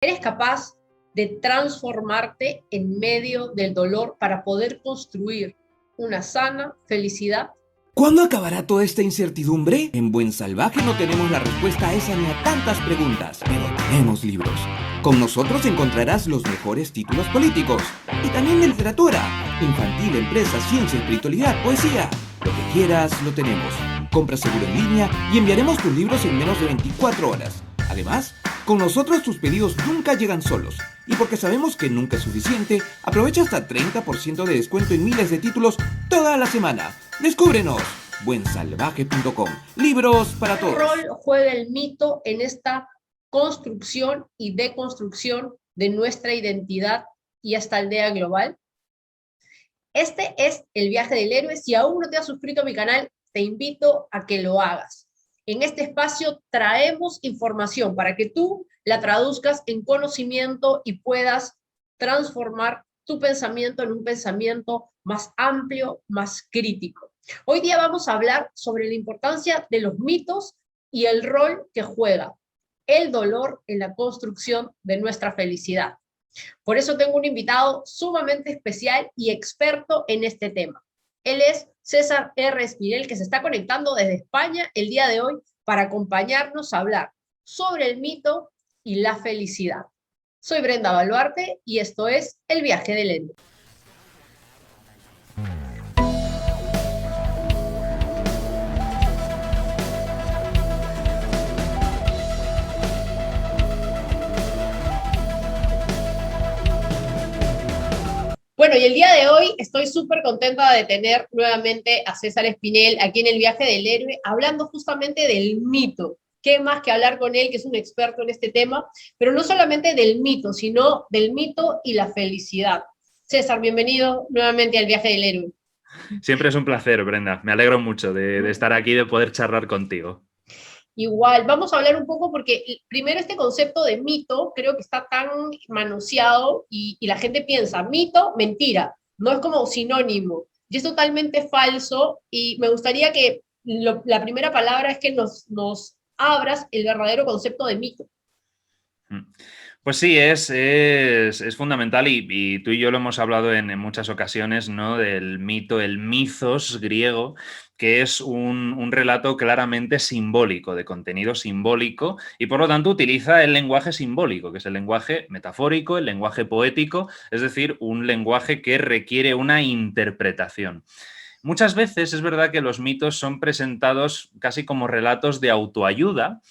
¿Eres capaz de transformarte en medio del dolor para poder construir una sana felicidad? ¿Cuándo acabará toda esta incertidumbre? En Buen Salvaje no tenemos la respuesta a esa ni a tantas preguntas, pero tenemos libros. Con nosotros encontrarás los mejores títulos políticos y también de literatura, infantil, empresa, ciencia, espiritualidad, poesía. Lo que quieras, lo tenemos. Compra seguro en línea y enviaremos tus libros en menos de 24 horas. Además, con nosotros tus pedidos nunca llegan solos. Y porque sabemos que nunca es suficiente, aprovecha hasta 30% de descuento en miles de títulos toda la semana. ¡Descúbrenos! Buensalvaje.com. Libros para ¿Qué todos. rol juega el mito en esta construcción y deconstrucción de nuestra identidad y esta aldea global? Este es el viaje del héroe. Si aún no te has suscrito a mi canal, te invito a que lo hagas. En este espacio traemos información para que tú la traduzcas en conocimiento y puedas transformar tu pensamiento en un pensamiento más amplio, más crítico. Hoy día vamos a hablar sobre la importancia de los mitos y el rol que juega el dolor en la construcción de nuestra felicidad. Por eso tengo un invitado sumamente especial y experto en este tema. Él es César R. Espinel, que se está conectando desde España el día de hoy para acompañarnos a hablar sobre el mito y la felicidad. Soy Brenda Baluarte y esto es El Viaje del Héroe. Bueno, y el día de hoy estoy súper contenta de tener nuevamente a César Espinel aquí en El Viaje del Héroe, hablando justamente del mito. ¿Qué más que hablar con él, que es un experto en este tema? Pero no solamente del mito, sino del mito y la felicidad. César, bienvenido nuevamente al Viaje del Héroe. Siempre es un placer, Brenda. Me alegro mucho de estar aquí, de poder charlar contigo. Igual, vamos a hablar un poco porque primero este concepto de mito creo que está tan manoseado y la gente piensa, mito, mentira, no es como sinónimo, y es totalmente falso y me gustaría que la primera palabra es que nos abras el verdadero concepto de mito. Pues sí, es fundamental y tú y yo lo hemos hablado en muchas ocasiones, ¿no? Del mito, el mitos griego, que es un relato claramente simbólico, de contenido simbólico, y por lo tanto utiliza el lenguaje simbólico, que es el lenguaje metafórico, el lenguaje poético, es decir, un lenguaje que requiere una interpretación. Muchas veces es verdad que los mitos son presentados casi como relatos de autoayuda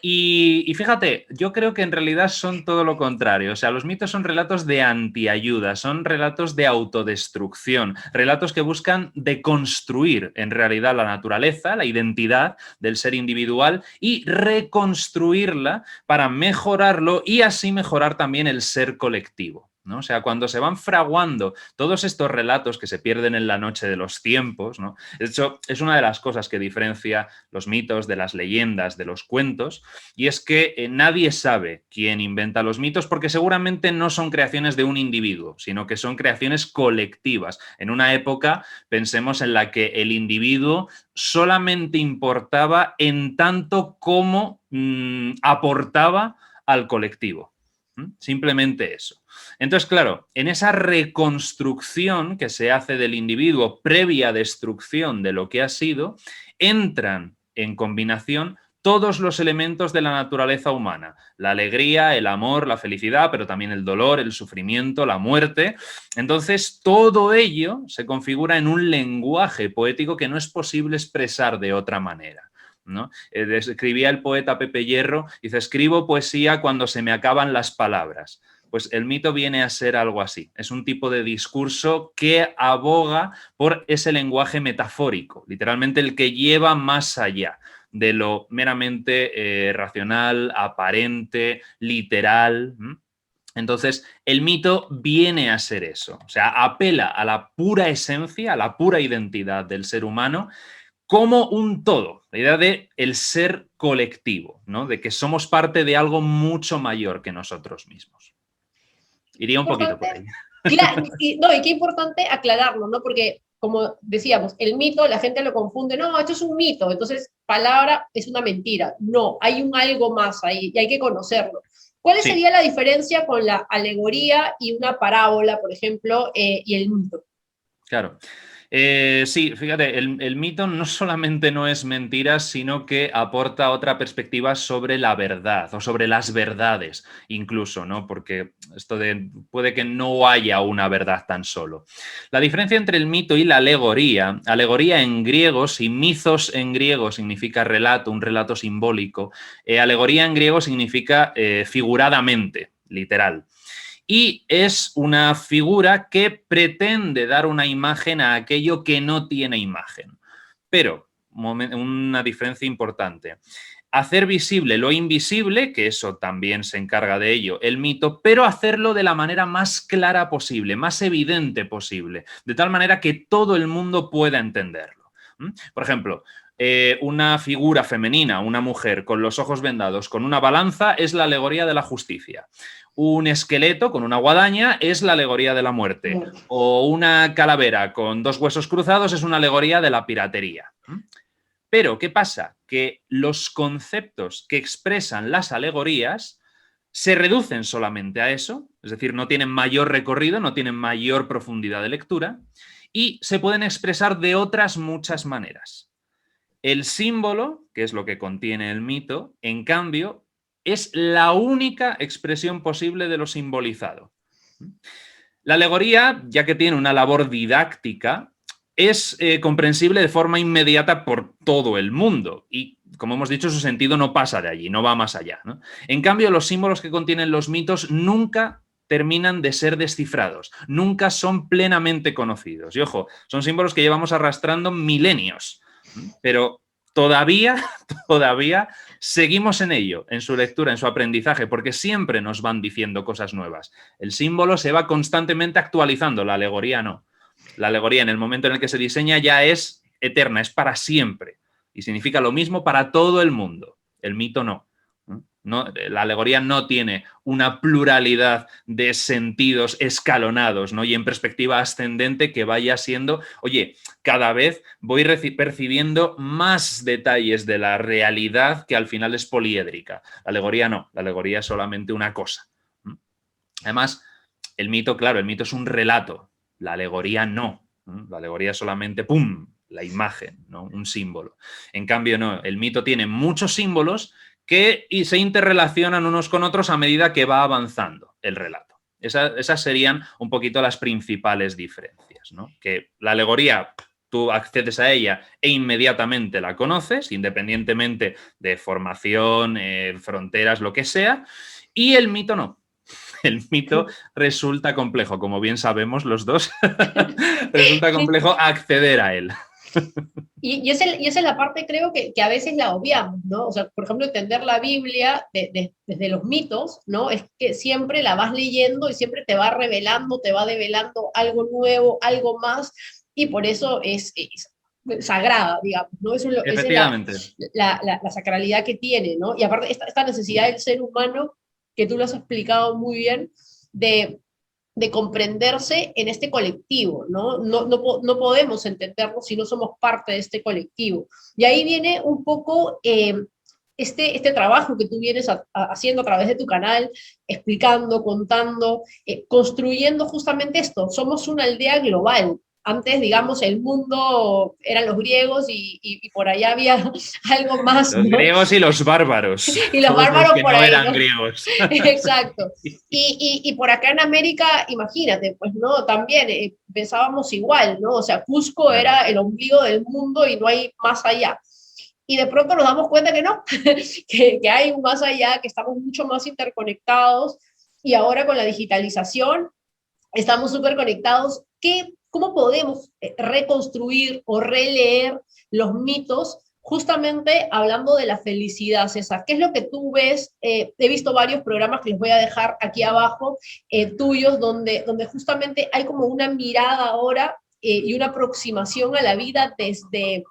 y fíjate, yo creo que en realidad son todo lo contrario. O sea, los mitos son relatos de antiayuda, son relatos de autodestrucción, relatos que buscan deconstruir en realidad la naturaleza, la identidad del ser individual y reconstruirla para mejorarlo y así mejorar también el ser colectivo, ¿no? O sea, cuando se van fraguando todos estos relatos que se pierden en la noche de los tiempos, ¿no? De hecho, es una de las cosas que diferencia los mitos de las leyendas, de los cuentos, y es que nadie sabe quién inventa los mitos porque seguramente no son creaciones de un individuo, sino que son creaciones colectivas. En una época, pensemos en la que el individuo solamente importaba en tanto como aportaba al colectivo. Simplemente eso. Entonces, claro, en esa reconstrucción que se hace del individuo previa destrucción de lo que ha sido, entran en combinación todos los elementos de la naturaleza humana. La alegría, el amor, la felicidad, pero también el dolor, el sufrimiento, la muerte. Entonces, todo ello se configura en un lenguaje poético que no es posible expresar de otra manera, ¿no? Escribía el poeta Pepe Hierro, dice, escribo poesía cuando se me acaban las palabras. Pues el mito viene a ser algo así. Es un tipo de discurso que aboga por ese lenguaje metafórico, literalmente el que lleva más allá de lo meramente racional, aparente, literal. Entonces, el mito viene a ser eso. O sea, apela a la pura esencia, a la pura identidad del ser humano, como un todo, la idea de el ser colectivo, ¿no? De que somos parte de algo mucho mayor que nosotros mismos. Iría un poquito por ahí. Claro, y qué importante aclararlo, ¿no? Porque, como decíamos, el mito, la gente lo confunde, no, esto es un mito, entonces palabra es una mentira. No, hay un algo más ahí y hay que conocerlo. ¿Cuál Sí. sería la diferencia con la alegoría y una parábola, por ejemplo, y el mito? Claro. Sí, fíjate, el mito no solamente no es mentira, sino que aporta otra perspectiva sobre la verdad o sobre las verdades, incluso, ¿no? Porque esto de puede que no haya una verdad tan solo. La diferencia entre el mito y la alegoría en griego, si mithos en griego significa relato, un relato simbólico, alegoría en griego significa figuradamente, literal. Y es una figura que pretende dar una imagen a aquello que no tiene imagen. Pero, una diferencia importante. Hacer visible lo invisible, que eso también se encarga de ello, el mito, pero hacerlo de la manera más clara posible, más evidente posible, de tal manera que todo el mundo pueda entenderlo. Por ejemplo, una figura femenina, una mujer con los ojos vendados, con una balanza, es la alegoría de la justicia. Un esqueleto con una guadaña es la alegoría de la muerte. O una calavera con dos huesos cruzados es una alegoría de la piratería. Pero, ¿qué pasa? Que los conceptos que expresan las alegorías se reducen solamente a eso, es decir, no tienen mayor recorrido, no tienen mayor profundidad de lectura, y se pueden expresar de otras muchas maneras. El símbolo, que es lo que contiene el mito, en cambio, es la única expresión posible de lo simbolizado. La alegoría, ya que tiene una labor didáctica, es comprensible de forma inmediata por todo el mundo y, como hemos dicho, su sentido no pasa de allí, no va más allá, ¿no? En cambio, los símbolos que contienen los mitos nunca terminan de ser descifrados, nunca son plenamente conocidos. Y ojo, son símbolos que llevamos arrastrando milenios, pero todavía seguimos en ello, en su lectura, en su aprendizaje, porque siempre nos van diciendo cosas nuevas. El símbolo se va constantemente actualizando, la alegoría no. La alegoría, en el momento en el que se diseña, ya es eterna, es para siempre. Y significa lo mismo para todo el mundo. El mito no. No, la alegoría no tiene una pluralidad de sentidos escalonados, ¿no? Y en perspectiva ascendente que vaya siendo, oye, cada vez voy percibiendo más detalles de la realidad que al final es poliédrica. La alegoría no, la alegoría es solamente una cosa. Además, el mito, claro, el mito es un relato, la alegoría no. La alegoría es solamente, ¡pum!, la imagen, ¿no? Un símbolo. En cambio, no, el mito tiene muchos símbolos que se interrelacionan unos con otros a medida que va avanzando el relato. Esas serían un poquito las principales diferencias, ¿no? Que la alegoría, tú accedes a ella e inmediatamente la conoces, independientemente de formación, fronteras, lo que sea, y el mito no. El mito resulta complejo, como bien sabemos los dos, resulta complejo acceder a él. Y esa es la parte, creo, que a veces la obviamos, ¿no? O sea, por ejemplo, entender la Biblia desde los mitos, ¿no? Es que siempre la vas leyendo y siempre te va revelando, te va develando algo nuevo, algo más, y por eso es sagrada, digamos, ¿no? Efectivamente. Esa es la sacralidad que tiene, ¿no? Y aparte, esta necesidad del ser humano, que tú lo has explicado muy bien, de comprenderse en este colectivo, ¿no? No podemos entendernos si no somos parte de este colectivo. Y ahí viene un poco este trabajo que tú vienes haciendo a través de tu canal, explicando, contando, construyendo justamente esto. Somos una aldea global. Antes, digamos, el mundo eran los griegos y por allá había algo más, Los ¿no? griegos y los bárbaros. Y los bárbaros los que por no ahí, eran ¿no? griegos. Exacto. Y por acá en América, imagínate, pues, ¿no? También pensábamos igual, ¿no? O sea, Cusco Claro. era el ombligo del mundo y no hay más allá. Y de pronto nos damos cuenta que no, que hay un más allá, que estamos mucho más interconectados y ahora con la digitalización estamos súper conectados. ¿Cómo podemos reconstruir o releer los mitos justamente hablando de la felicidad, César? ¿Qué es lo que tú ves? He visto varios programas que les voy a dejar aquí abajo, tuyos, donde justamente hay como una mirada ahora y una aproximación a la vida desde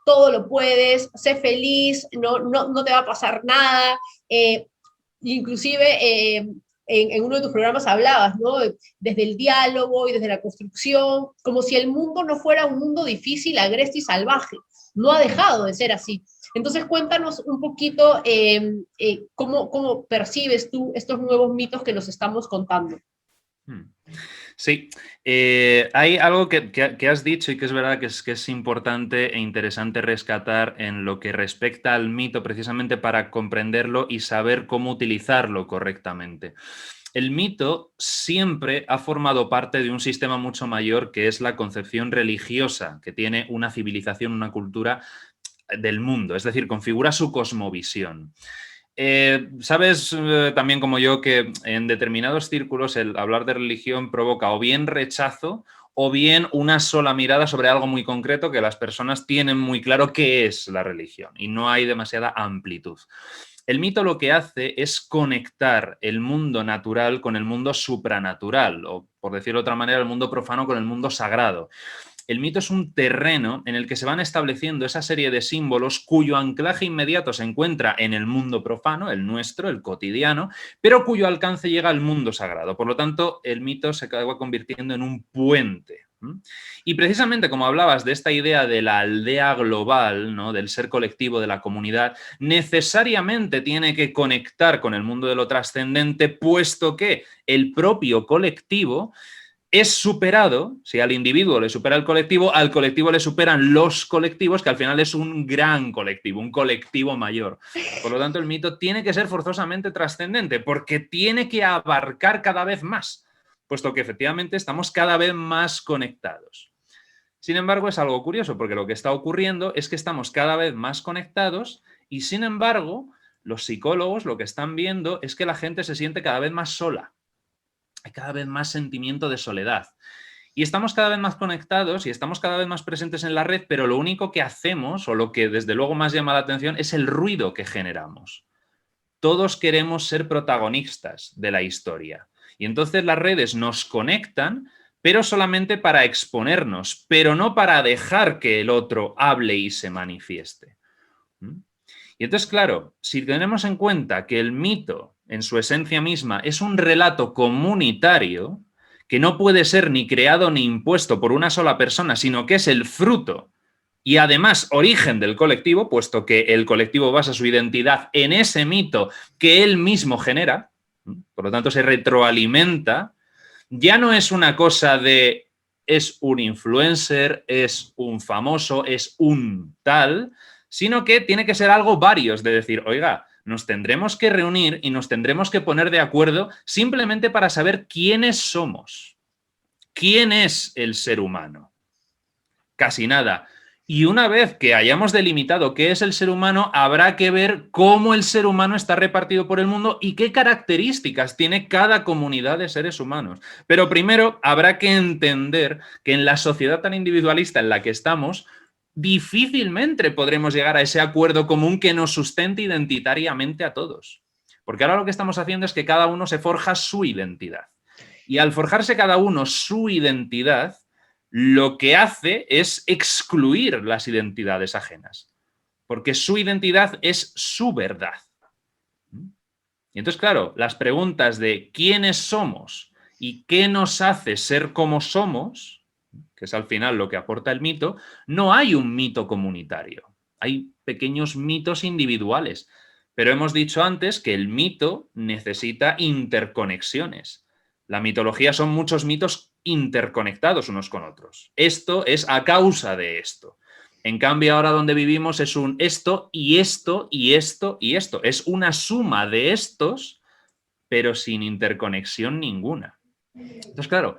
todo lo puedes, sé feliz, no te va a pasar nada, inclusive en uno de tus programas hablabas, ¿no? Desde el diálogo y desde la construcción, como si el mundo no fuera un mundo difícil, agreste y salvaje. No ha dejado de ser así. Entonces, cuéntanos un poquito cómo percibes tú estos nuevos mitos que nos estamos contando. Sí, hay algo que has dicho y que es verdad que es importante e interesante rescatar en lo que respecta al mito, precisamente para comprenderlo y saber cómo utilizarlo correctamente. El mito siempre ha formado parte de un sistema mucho mayor, que es la concepción religiosa que tiene una civilización, una cultura del mundo, es decir, configura su cosmovisión. Sabes también como yo que en determinados círculos el hablar de religión provoca o bien rechazo o bien una sola mirada sobre algo muy concreto, que las personas tienen muy claro qué es la religión y no hay demasiada amplitud. El mito lo que hace es conectar el mundo natural con el mundo supranatural, o por decirlo de otra manera, el mundo profano con el mundo sagrado. El mito es un terreno en el que se van estableciendo esa serie de símbolos cuyo anclaje inmediato se encuentra en el mundo profano, el nuestro, el cotidiano, pero cuyo alcance llega al mundo sagrado. Por lo tanto, el mito se acaba convirtiendo en un puente. Y precisamente como hablabas de esta idea de la aldea global, ¿no?, del ser colectivo, de la comunidad, necesariamente tiene que conectar con el mundo de lo trascendente, puesto que el propio colectivo es superado, si al individuo le supera el colectivo, al colectivo le superan los colectivos, que al final es un gran colectivo, un colectivo mayor. Por lo tanto, el mito tiene que ser forzosamente trascendente, porque tiene que abarcar cada vez más, puesto que efectivamente estamos cada vez más conectados. Sin embargo, es algo curioso, porque lo que está ocurriendo es que estamos cada vez más conectados y, sin embargo, los psicólogos lo que están viendo es que la gente se siente cada vez más sola. Hay cada vez más sentimiento de soledad. Y estamos cada vez más conectados y estamos cada vez más presentes en la red, pero lo único que hacemos, o lo que desde luego más llama la atención, es el ruido que generamos. Todos queremos ser protagonistas de la historia. Y entonces las redes nos conectan, pero solamente para exponernos, pero no para dejar que el otro hable y se manifieste. Y entonces, claro, si tenemos en cuenta que el mito, en su esencia misma, es un relato comunitario que no puede ser ni creado ni impuesto por una sola persona, sino que es el fruto y además origen del colectivo, puesto que el colectivo basa su identidad en ese mito que él mismo genera, por lo tanto se retroalimenta, ya no es una cosa de es un influencer, es un famoso, es un tal, sino que tiene que ser algo varios, de decir, oiga, nos tendremos que reunir y nos tendremos que poner de acuerdo simplemente para saber quiénes somos. ¿Quién es el ser humano? Casi nada. Y una vez que hayamos delimitado qué es el ser humano, habrá que ver cómo el ser humano está repartido por el mundo y qué características tiene cada comunidad de seres humanos. Pero primero habrá que entender que en la sociedad tan individualista en la que estamos, difícilmente podremos llegar a ese acuerdo común que nos sustente identitariamente a todos. Porque ahora lo que estamos haciendo es que cada uno se forja su identidad. Y al forjarse cada uno su identidad, lo que hace es excluir las identidades ajenas. Porque su identidad es su verdad. Y entonces, claro, las preguntas de quiénes somos y qué nos hace ser como somos, que es al final lo que aporta el mito, no hay un mito comunitario. Hay pequeños mitos individuales. Pero hemos dicho antes que el mito necesita interconexiones. La mitología son muchos mitos interconectados unos con otros. Esto es a causa de esto. En cambio, ahora donde vivimos es un esto y esto y esto y esto. Es una suma de estos, pero sin interconexión ninguna. Entonces, claro,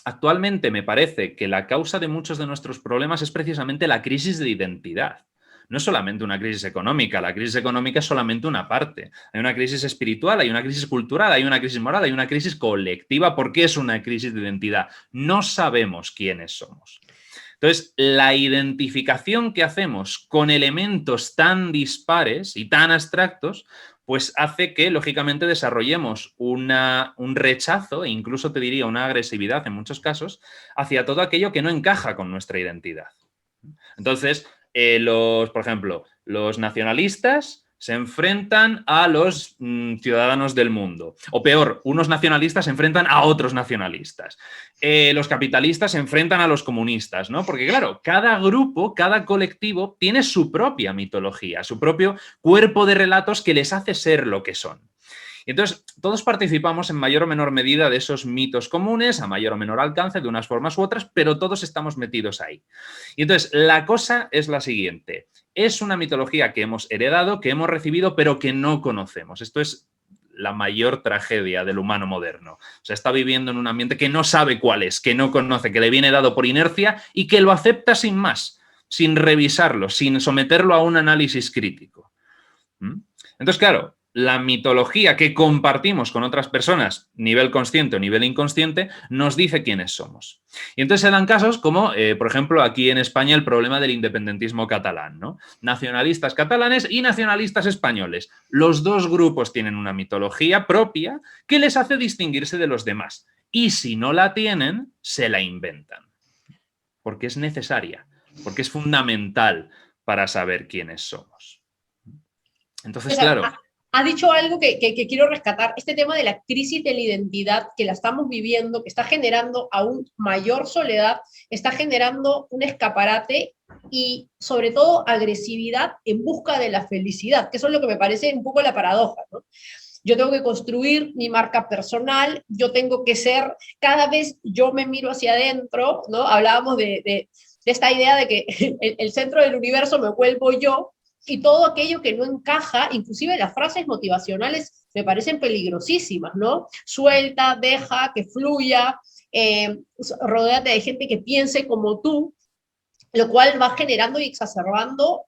actualmente me parece que la causa de muchos de nuestros problemas es precisamente la crisis de identidad. No es solamente una crisis económica, la crisis económica es solamente una parte. Hay una crisis espiritual, hay una crisis cultural, hay una crisis moral, hay una crisis colectiva. ¿Por qué es una crisis de identidad? No sabemos quiénes somos. Entonces, la identificación que hacemos con elementos tan dispares y tan abstractos, pues hace que, lógicamente, desarrollemos un rechazo e incluso te diría una agresividad en muchos casos hacia todo aquello que no encaja con nuestra identidad. Entonces, por ejemplo, los nacionalistas se enfrentan a los ciudadanos del mundo. O peor, unos nacionalistas se enfrentan a otros nacionalistas. Los capitalistas se enfrentan a los comunistas, ¿no? Porque claro, cada grupo, cada colectivo tiene su propia mitología, su propio cuerpo de relatos que les hace ser lo que son. Y entonces, todos participamos en mayor o menor medida de esos mitos comunes, a mayor o menor alcance, de unas formas u otras, pero todos estamos metidos ahí. Y entonces, la cosa es la siguiente. Es una mitología que hemos heredado, que hemos recibido, pero que no conocemos. Esto es la mayor tragedia del humano moderno. O sea, está viviendo en un ambiente que no sabe cuál es, que no conoce, que le viene dado por inercia y que lo acepta sin más, sin revisarlo, sin someterlo a un análisis crítico. Entonces, claro, la mitología que compartimos con otras personas, nivel consciente o nivel inconsciente, nos dice quiénes somos. Y entonces se dan casos como, por ejemplo, aquí en España el problema del independentismo catalán, ¿no? Nacionalistas catalanes y nacionalistas españoles. Los dos grupos tienen una mitología propia que les hace distinguirse de los demás. Y si no la tienen, se la inventan. Porque es necesaria, porque es fundamental para saber quiénes somos. Entonces, claro... Ha dicho algo que quiero rescatar, este tema de la crisis de la identidad que la estamos viviendo, que está generando aún mayor soledad, está generando un escaparate y sobre todo agresividad en busca de la felicidad, que eso es lo que me parece un poco la paradoja, ¿no? Yo tengo que construir mi marca personal, yo tengo que ser, cada vez yo me miro hacia adentro, ¿no? Hablábamos de esta idea de que el centro del universo me vuelvo yo, y todo aquello que no encaja, inclusive las frases motivacionales me parecen peligrosísimas, ¿no? Suelta, deja, que fluya, rodéate de gente que piense como tú, lo cual va generando y exacerbando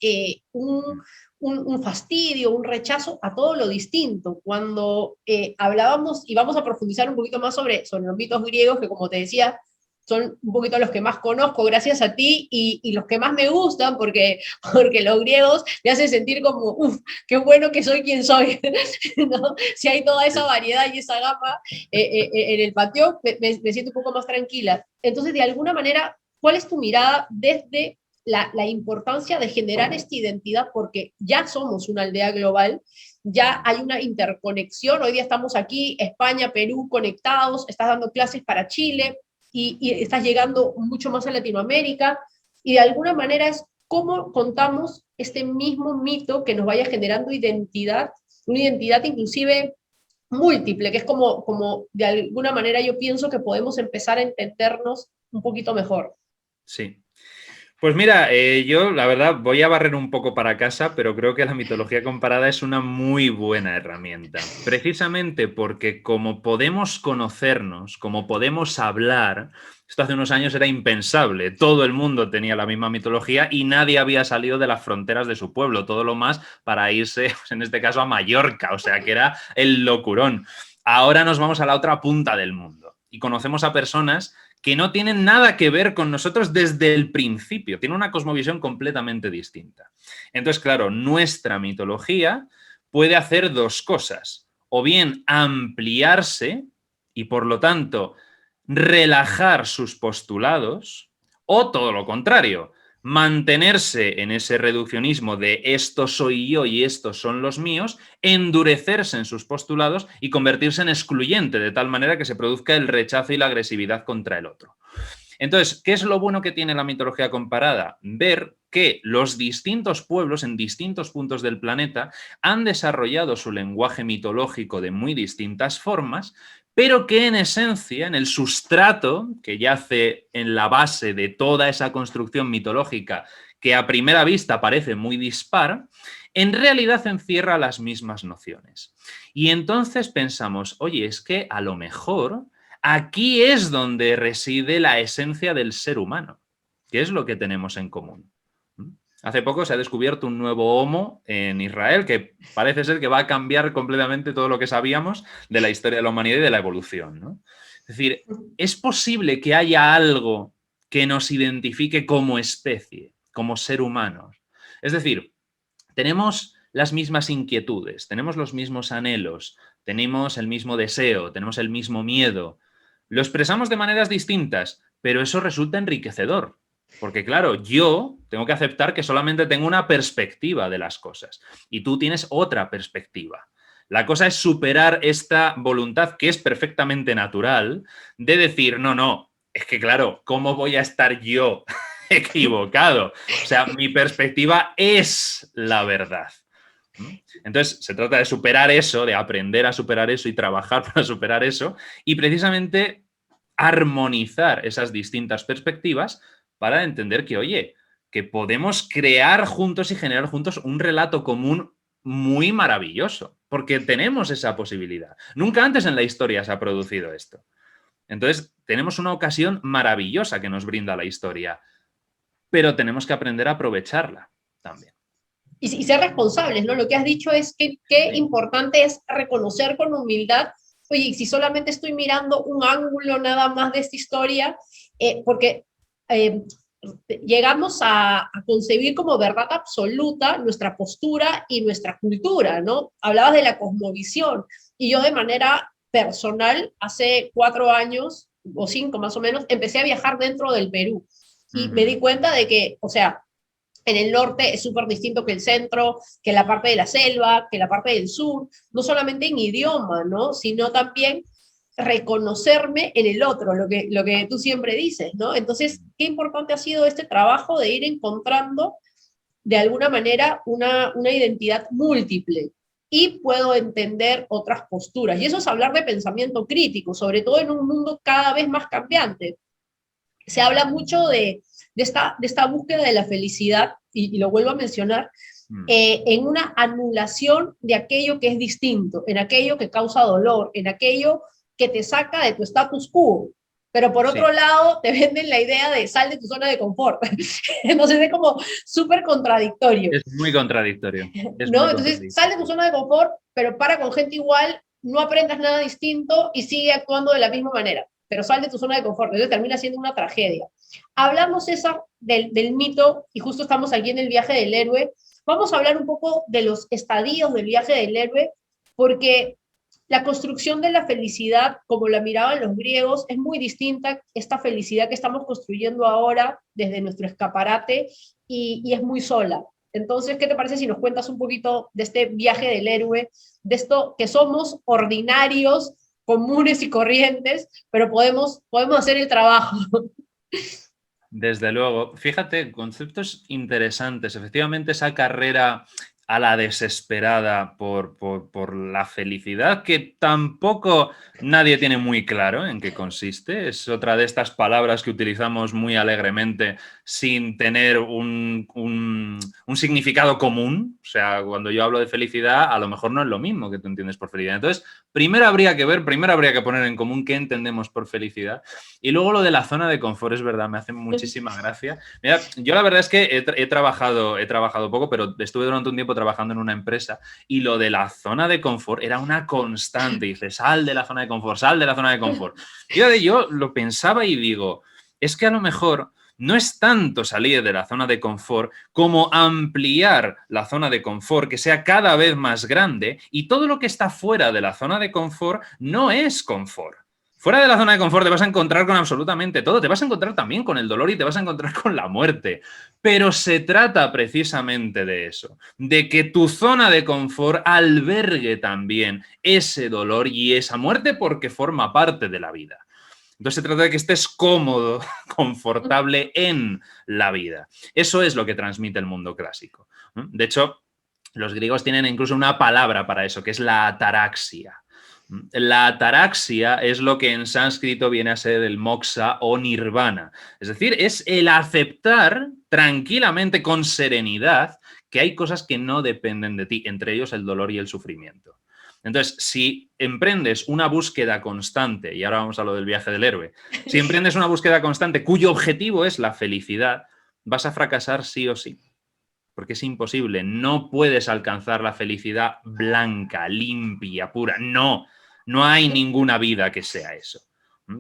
un fastidio, un rechazo a todo lo distinto. Cuando hablábamos, y vamos a profundizar un poquito más sobre los mitos griegos, que como te decía, son un poquito los que más conozco gracias a ti y los que más me gustan porque los griegos me hacen sentir como, qué bueno que soy quien soy, ¿no? Si hay toda esa variedad y esa gama en el panteón, me siento un poco más tranquila. Entonces, de alguna manera, ¿cuál es tu mirada desde la importancia de generar esta identidad? Porque ya somos una aldea global, ya hay una interconexión, hoy día estamos aquí, España, Perú, conectados, estás dando clases para Chile, y estás llegando mucho más a Latinoamérica, y de alguna manera es cómo contamos este mismo mito que nos vaya generando identidad, una identidad inclusive múltiple, que es como de alguna manera yo pienso que podemos empezar a entendernos un poquito mejor. Sí. Pues mira, yo la verdad voy a barrer un poco para casa, pero creo que la mitología comparada es una muy buena herramienta. Precisamente porque como podemos conocernos, como podemos hablar, esto hace unos años era impensable. Todo el mundo tenía la misma mitología y nadie había salido de las fronteras de su pueblo, todo lo más para irse, pues en este caso, a Mallorca, o sea que era el locurón. Ahora nos vamos a la otra punta del mundo y conocemos a personas que no tienen nada que ver con nosotros desde el principio, tienen una cosmovisión completamente distinta. Entonces, claro, nuestra mitología puede hacer dos cosas, o bien ampliarse y, por lo tanto, relajar sus postulados, o todo lo contrario, mantenerse en ese reduccionismo de esto soy yo y estos son los míos, endurecerse en sus postulados y convertirse en excluyente, de tal manera que se produzca el rechazo y la agresividad contra el otro. Entonces, ¿qué es lo bueno que tiene la mitología comparada? Ver que los distintos pueblos en distintos puntos del planeta han desarrollado su lenguaje mitológico de muy distintas formas, pero que en esencia, en el sustrato que yace en la base de toda esa construcción mitológica que a primera vista parece muy dispar, en realidad encierra las mismas nociones. Y entonces pensamos, oye, es que a lo mejor aquí es donde reside la esencia del ser humano, que es lo que tenemos en común. Hace poco se ha descubierto un nuevo Homo en Israel que parece ser que va a cambiar completamente todo lo que sabíamos de la historia de la humanidad y de la evolución, ¿no? Es decir, ¿es posible que haya algo que nos identifique como especie, como ser humanos? Es decir, tenemos las mismas inquietudes, tenemos los mismos anhelos, tenemos el mismo deseo, tenemos el mismo miedo. Lo expresamos de maneras distintas, pero eso resulta enriquecedor. Porque claro, yo tengo que aceptar que solamente tengo una perspectiva de las cosas y tú tienes otra perspectiva. La cosa es superar esta voluntad que es perfectamente natural de decir, no, no, es que claro, ¿cómo voy a estar yo equivocado? O sea, mi perspectiva es la verdad. Entonces, se trata de superar eso, de aprender a superar eso y trabajar para superar eso y precisamente armonizar esas distintas perspectivas para entender que, oye, que podemos crear juntos y generar juntos un relato común muy maravilloso, porque tenemos esa posibilidad. Nunca antes en la historia se ha producido esto. Entonces, tenemos una ocasión maravillosa que nos brinda la historia, pero tenemos que aprender a aprovecharla también. Y ser responsables, ¿no? Lo que has dicho es que qué Sí. importante es reconocer con humildad, oye, si solamente estoy mirando un ángulo nada más de esta historia, porque llegamos a concebir como verdad absoluta nuestra postura y nuestra cultura, ¿no? Hablabas de la cosmovisión, y yo de manera personal, hace 4 años, o 5 más o menos, empecé a viajar dentro del Perú, y me di cuenta de que, o sea, en el norte es súper distinto que el centro, que la parte de la selva, que la parte del sur, no solamente en idioma, ¿no? Sino también reconocerme en el otro, lo que tú siempre dices, ¿no? Entonces, qué importante ha sido este trabajo de ir encontrando de alguna manera una identidad múltiple y puedo entender otras posturas. Y eso es hablar de pensamiento crítico, sobre todo en un mundo cada vez más cambiante. Se habla mucho de esta búsqueda de la felicidad, y lo vuelvo a mencionar, en una anulación de aquello que es distinto, en aquello que causa dolor, en aquello que te saca de tu status quo. Pero por otro lado, te venden la idea de sal de tu zona de confort. Entonces es como súper contradictorio. Es muy contradictorio. ¿No? Entonces sal de tu zona de confort, pero para con gente igual, no aprendas nada distinto y sigue actuando de la misma manera. Pero sal de tu zona de confort. Entonces termina siendo una tragedia. Hablamos, César, del mito, y justo estamos aquí en el viaje del héroe. Vamos a hablar un poco de los estadios del viaje del héroe, porque la construcción de la felicidad, como la miraban los griegos, es muy distinta a esta felicidad que estamos construyendo ahora desde nuestro escaparate, y es muy sola. Entonces, ¿qué te parece si nos cuentas un poquito de este viaje del héroe, de esto que somos ordinarios, comunes y corrientes, pero podemos hacer el trabajo? Desde luego. Fíjate, conceptos interesantes. Efectivamente, esa carrera a la desesperada por la felicidad, que tampoco nadie tiene muy claro en qué consiste. Es otra de estas palabras que utilizamos muy alegremente sin tener un significado común. O sea, cuando yo hablo de felicidad, a lo mejor no es lo mismo que tú entiendes por felicidad. Entonces, primero habría que poner en común qué entendemos por felicidad. Y luego lo de la zona de confort, es verdad, me hace muchísima gracia. Mira, yo la verdad es que he trabajado poco, pero estuve durante un tiempo trabajando en una empresa, y lo de la zona de confort era una constante. Dice, sal de la zona de confort, sal de la zona de confort. Y yo lo pensaba y digo, es que a lo mejor no es tanto salir de la zona de confort como ampliar la zona de confort, que sea cada vez más grande, y todo lo que está fuera de la zona de confort no es confort. Fuera de la zona de confort te vas a encontrar con absolutamente todo. Te vas a encontrar también con el dolor y te vas a encontrar con la muerte. Pero se trata precisamente de eso, de que tu zona de confort albergue también ese dolor y esa muerte, porque forma parte de la vida. Entonces se trata de que estés cómodo, confortable en la vida. Eso es lo que transmite el mundo clásico. De hecho, los griegos tienen incluso una palabra para eso, que es la ataraxia. La ataraxia es lo que en sánscrito viene a ser el moksha o nirvana. Es decir, es el aceptar tranquilamente, con serenidad, que hay cosas que no dependen de ti, entre ellos el dolor y el sufrimiento. Entonces, si emprendes una búsqueda constante, y ahora vamos a lo del viaje del héroe, si emprendes una búsqueda constante cuyo objetivo es la felicidad, vas a fracasar sí o sí. Porque es imposible, no puedes alcanzar la felicidad blanca, limpia, pura. No hay ninguna vida que sea eso.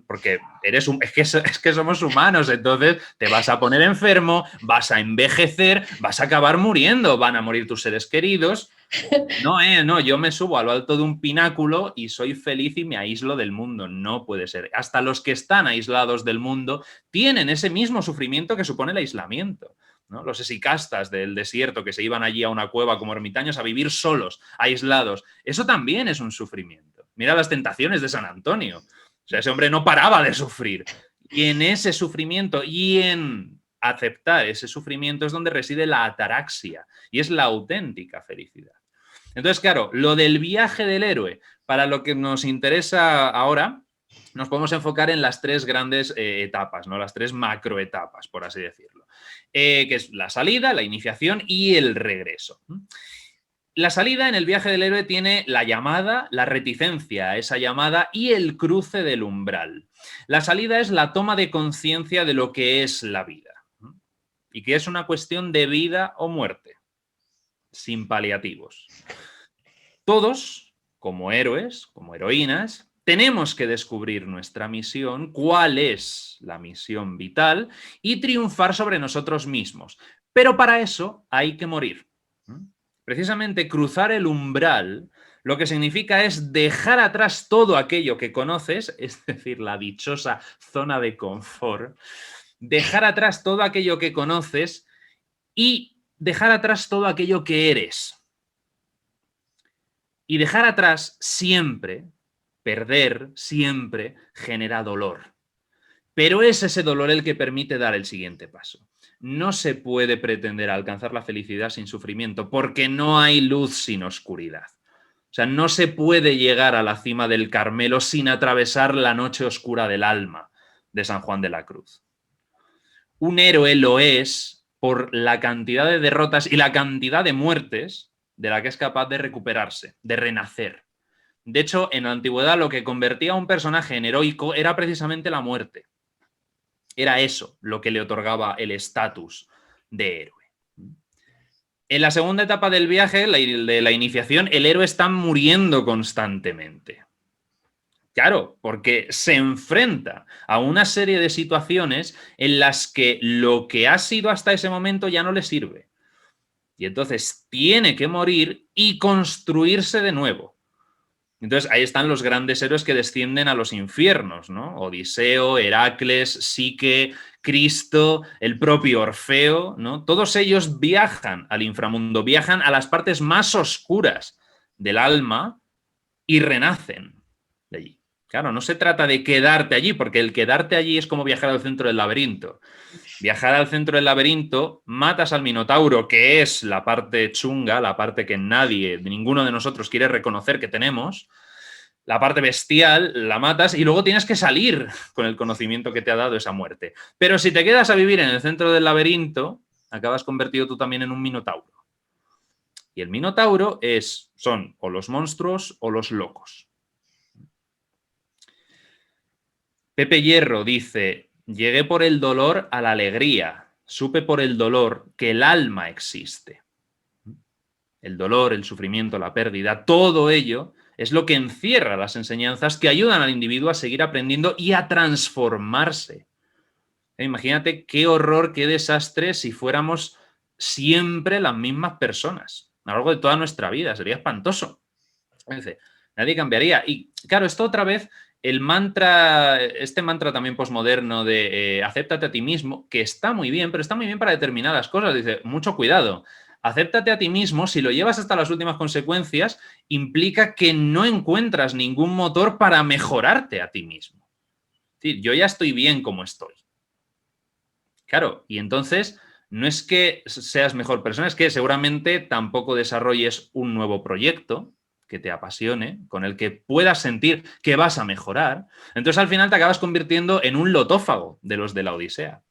Porque es que somos humanos, entonces te vas a poner enfermo, vas a envejecer, vas a acabar muriendo, van a morir tus seres queridos. No, yo me subo a lo alto de un pináculo y soy feliz y me aíslo del mundo. No puede ser. Hasta los que están aislados del mundo tienen ese mismo sufrimiento que supone el aislamiento, ¿no? Los esicastas del desierto que se iban allí a una cueva como ermitaños a vivir solos, aislados. Eso también es un sufrimiento. Mira las tentaciones de San Antonio. O sea, ese hombre no paraba de sufrir. Y en ese sufrimiento y en aceptar ese sufrimiento es donde reside la ataraxia y es la auténtica felicidad. Entonces, claro, lo del viaje del héroe, para lo que nos interesa ahora, nos podemos enfocar en las tres grandes etapas, ¿no? Las tres macroetapas, por así decirlo, que es la salida, la iniciación y el regreso. La salida en el viaje del héroe tiene la llamada, la reticencia a esa llamada y el cruce del umbral. La salida es la toma de conciencia de lo que es la vida y que es una cuestión de vida o muerte, sin paliativos. Todos, como héroes, como heroínas, tenemos que descubrir nuestra misión, cuál es la misión vital y triunfar sobre nosotros mismos. Pero para eso hay que morir. Precisamente cruzar el umbral lo que significa es dejar atrás todo aquello que conoces, es decir, la dichosa zona de confort, dejar atrás todo aquello que conoces y dejar atrás todo aquello que eres. Y dejar atrás siempre, perder siempre, genera dolor. Pero es ese dolor el que permite dar el siguiente paso. No se puede pretender alcanzar la felicidad sin sufrimiento, porque no hay luz sin oscuridad. O sea, no se puede llegar a la cima del Carmelo sin atravesar la noche oscura del alma de San Juan de la Cruz. Un héroe lo es por la cantidad de derrotas y la cantidad de muertes de la que es capaz de recuperarse, de renacer. De hecho, en la antigüedad lo que convertía a un personaje en heroico era precisamente la muerte. Era eso lo que le otorgaba el estatus de héroe. En la segunda etapa del viaje, de la iniciación, el héroe está muriendo constantemente. Claro, porque se enfrenta a una serie de situaciones en las que lo que ha sido hasta ese momento ya no le sirve. Y entonces tiene que morir y construirse de nuevo. Entonces ahí están los grandes héroes que descienden a los infiernos, ¿no? Odiseo, Heracles, Psique, Cristo, el propio Orfeo, ¿no? Todos ellos viajan al inframundo, viajan a las partes más oscuras del alma y renacen de allí. Claro, no se trata de quedarte allí, porque el quedarte allí es como viajar al centro del laberinto. Viajar al centro del laberinto, matas al Minotauro, que es la parte chunga, la parte que ninguno de nosotros quiere reconocer que tenemos, la parte bestial, la matas y luego tienes que salir con el conocimiento que te ha dado esa muerte. Pero si te quedas a vivir en el centro del laberinto, acabas convertido tú también en un Minotauro. Y el Minotauro son o los monstruos o los locos. Pepe Hierro dice: llegué por el dolor a la alegría, supe por el dolor que el alma existe. El dolor, el sufrimiento, la pérdida, todo ello es lo que encierra las enseñanzas que ayudan al individuo a seguir aprendiendo y a transformarse. Imagínate qué horror, qué desastre si fuéramos siempre las mismas personas a lo largo de toda nuestra vida. Sería espantoso. Nadie cambiaría. Y claro, esto otra vez... este mantra también posmoderno de acéptate a ti mismo, que está muy bien, pero está muy bien para determinadas cosas. Dice, mucho cuidado, acéptate a ti mismo, si lo llevas hasta las últimas consecuencias, implica que no encuentras ningún motor para mejorarte a ti mismo. Es decir, yo ya estoy bien como estoy. Claro, y entonces no es que seas mejor persona, es que seguramente tampoco desarrolles un nuevo proyecto que te apasione, con el que puedas sentir que vas a mejorar. Entonces al final te acabas convirtiendo en un lotófago de los de la Odisea.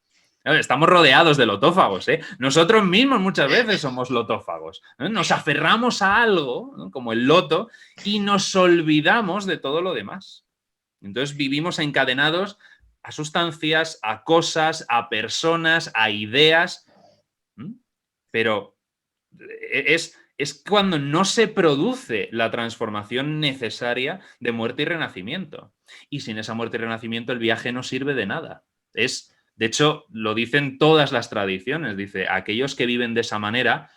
Estamos rodeados de lotófagos, ¿eh? Nosotros mismos muchas veces somos lotófagos, ¿no? Nos aferramos a algo, ¿no? Como el loto, y nos olvidamos de todo lo demás. Entonces vivimos encadenados a sustancias, a cosas, a personas, a ideas, pero es cuando no se produce la transformación necesaria de muerte y renacimiento. Y sin esa muerte y renacimiento el viaje no sirve de nada. De hecho, lo dicen todas las tradiciones. Dice, aquellos que viven de esa manera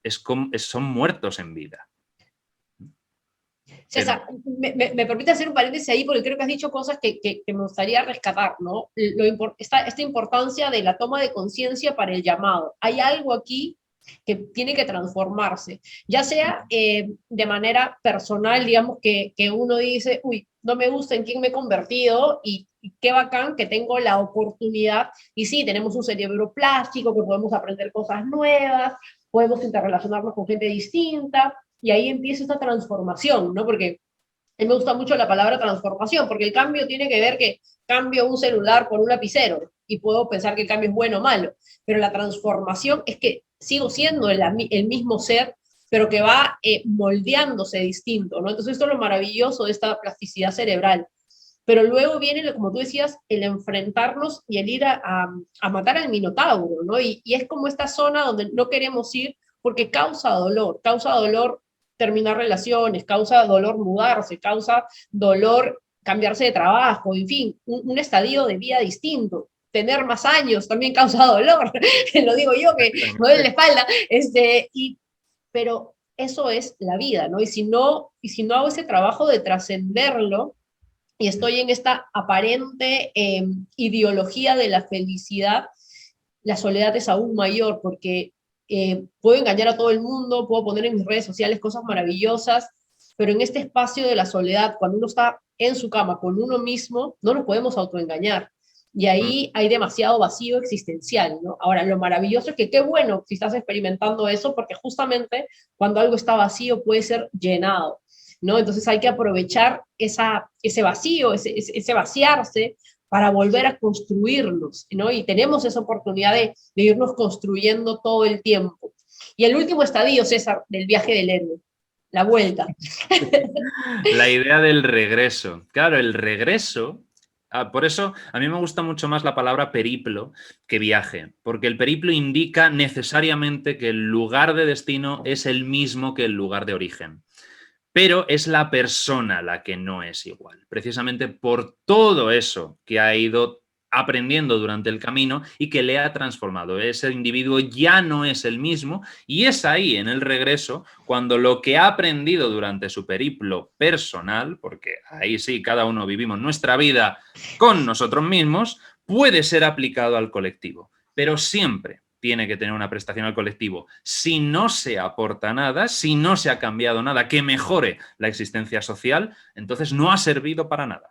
son muertos en vida. César, me permite hacer un paréntesis ahí porque creo que has dicho cosas que me gustaría rescatar, ¿no? Esta importancia de la toma de conciencia para el llamado. Hay algo aquí que tiene que transformarse, ya sea de manera personal, digamos que uno dice, uy, no me gusta en quién me he convertido y qué bacán que tengo la oportunidad, y sí, tenemos un cerebro plástico, que podemos aprender cosas nuevas, podemos interrelacionarnos con gente distinta, y ahí empieza esta transformación, ¿no? Porque a mí me gusta mucho la palabra transformación, porque el cambio tiene que ver que cambio un celular por un lapicero, y puedo pensar que el cambio es bueno o malo, pero la transformación es que sigo siendo el mismo ser, pero que va moldeándose distinto, ¿no? Entonces esto es lo maravilloso de esta plasticidad cerebral. Pero luego viene, como tú decías, el enfrentarnos y el ir a matar al minotauro, ¿no? Y es como esta zona donde no queremos ir porque causa dolor terminar relaciones, causa dolor mudarse, causa dolor cambiarse de trabajo, en fin, un estadio de vida distinto. Tener más años también causa dolor, lo digo yo que me duele la espalda, pero eso es la vida, ¿no? Y si no hago ese trabajo de trascenderlo, y estoy en esta aparente ideología de la felicidad, la soledad es aún mayor, porque puedo engañar a todo el mundo, puedo poner en mis redes sociales cosas maravillosas, pero en este espacio de la soledad, cuando uno está en su cama con uno mismo, no nos podemos autoengañar. Y ahí hay demasiado vacío existencial, ¿no? Ahora, lo maravilloso es que qué bueno si estás experimentando eso, porque justamente cuando algo está vacío puede ser llenado, ¿no? Entonces hay que aprovechar ese vacío, ese vaciarse, para volver a construirnos, ¿no? Y tenemos esa oportunidad de irnos construyendo todo el tiempo. Y el último estadio, César, del viaje del héroe, la vuelta. La idea del regreso. Claro, el regreso. Por eso a mí me gusta mucho más la palabra periplo que viaje, porque el periplo indica necesariamente que el lugar de destino es el mismo que el lugar de origen. Pero es la persona la que no es igual, precisamente por todo eso que ha ido aprendiendo durante el camino y que le ha transformado. Ese individuo ya no es el mismo y es ahí, en el regreso, cuando lo que ha aprendido durante su periplo personal, porque ahí sí, cada uno vivimos nuestra vida con nosotros mismos, puede ser aplicado al colectivo. Pero siempre tiene que tener una prestación al colectivo. Si no se aporta nada, si no se ha cambiado nada que mejore la existencia social, entonces no ha servido para nada.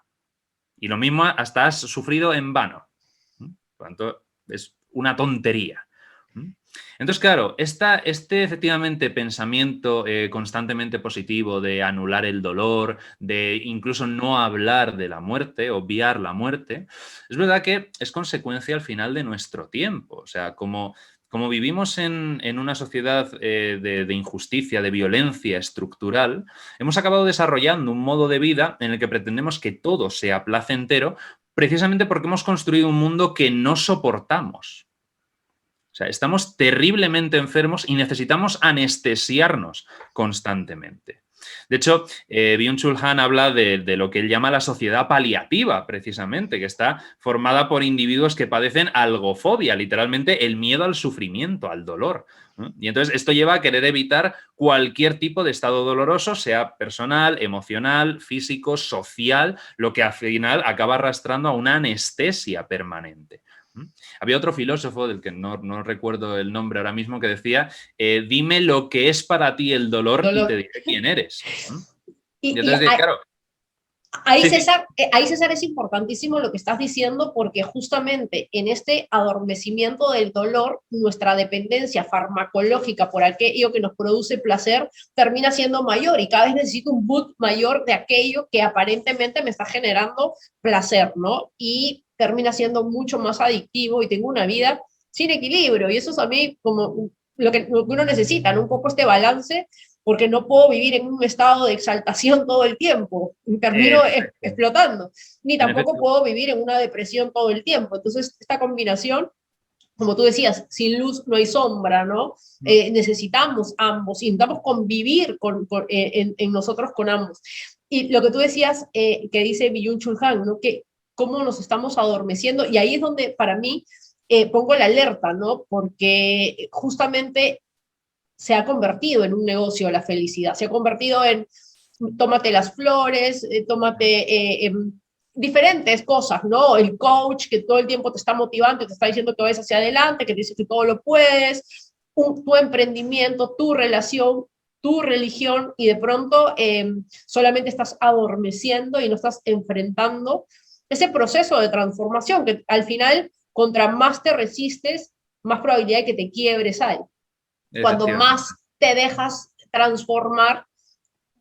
Y lo mismo hasta has sufrido en vano. Por lo tanto, es una tontería. Entonces, claro, este efectivamente pensamiento constantemente positivo de anular el dolor, de incluso no hablar de la muerte, obviar la muerte, es verdad que es consecuencia al final de nuestro tiempo. O sea, como vivimos en una sociedad de injusticia, de violencia estructural, hemos acabado desarrollando un modo de vida en el que pretendemos que todo sea placentero, precisamente porque hemos construido un mundo que no soportamos. O sea, estamos terriblemente enfermos y necesitamos anestesiarnos constantemente. De hecho, Byung-Chul Han habla de lo que él llama la sociedad paliativa, precisamente, que está formada por individuos que padecen algofobia, literalmente el miedo al sufrimiento, al dolor. Y entonces esto lleva a querer evitar cualquier tipo de estado doloroso, sea personal, emocional, físico, social, lo que al final acaba arrastrando a una anestesia permanente. Había otro filósofo, del que no recuerdo el nombre ahora mismo, que decía, dime lo que es para ti el dolor y te diré quién eres. Y entonces, claro... Ahí, César, es importantísimo lo que estás diciendo, porque justamente en este adormecimiento del dolor, nuestra dependencia farmacológica por aquello que nos produce placer termina siendo mayor, y cada vez necesito un boot mayor de aquello que aparentemente me está generando placer, ¿no? Y termina siendo mucho más adictivo y tengo una vida sin equilibrio, y eso es a mí como lo que uno necesita, ¿no? Un poco este balance, porque no puedo vivir en un estado de exaltación todo el tiempo, termino explotando, ni tampoco puedo vivir en una depresión todo el tiempo. Entonces, esta combinación, como tú decías, sin luz no hay sombra, ¿no? Necesitamos ambos, intentamos convivir en nosotros con ambos. Y lo que tú decías, que dice Byung-Chul Han, ¿no? Que cómo nos estamos adormeciendo, y ahí es donde para mí pongo la alerta, ¿no? Porque justamente se ha convertido en un negocio la felicidad, se ha convertido en tómate las flores, diferentes cosas, ¿no? El coach que todo el tiempo te está motivando, te está diciendo que vayas hacia adelante, que te dice que todo lo puedes, tu emprendimiento, tu relación, tu religión, y de pronto solamente estás adormeciendo y no estás enfrentando ese proceso de transformación que al final, contra más te resistes, más probabilidad de que te quiebres hay. Cuando más te dejas transformar,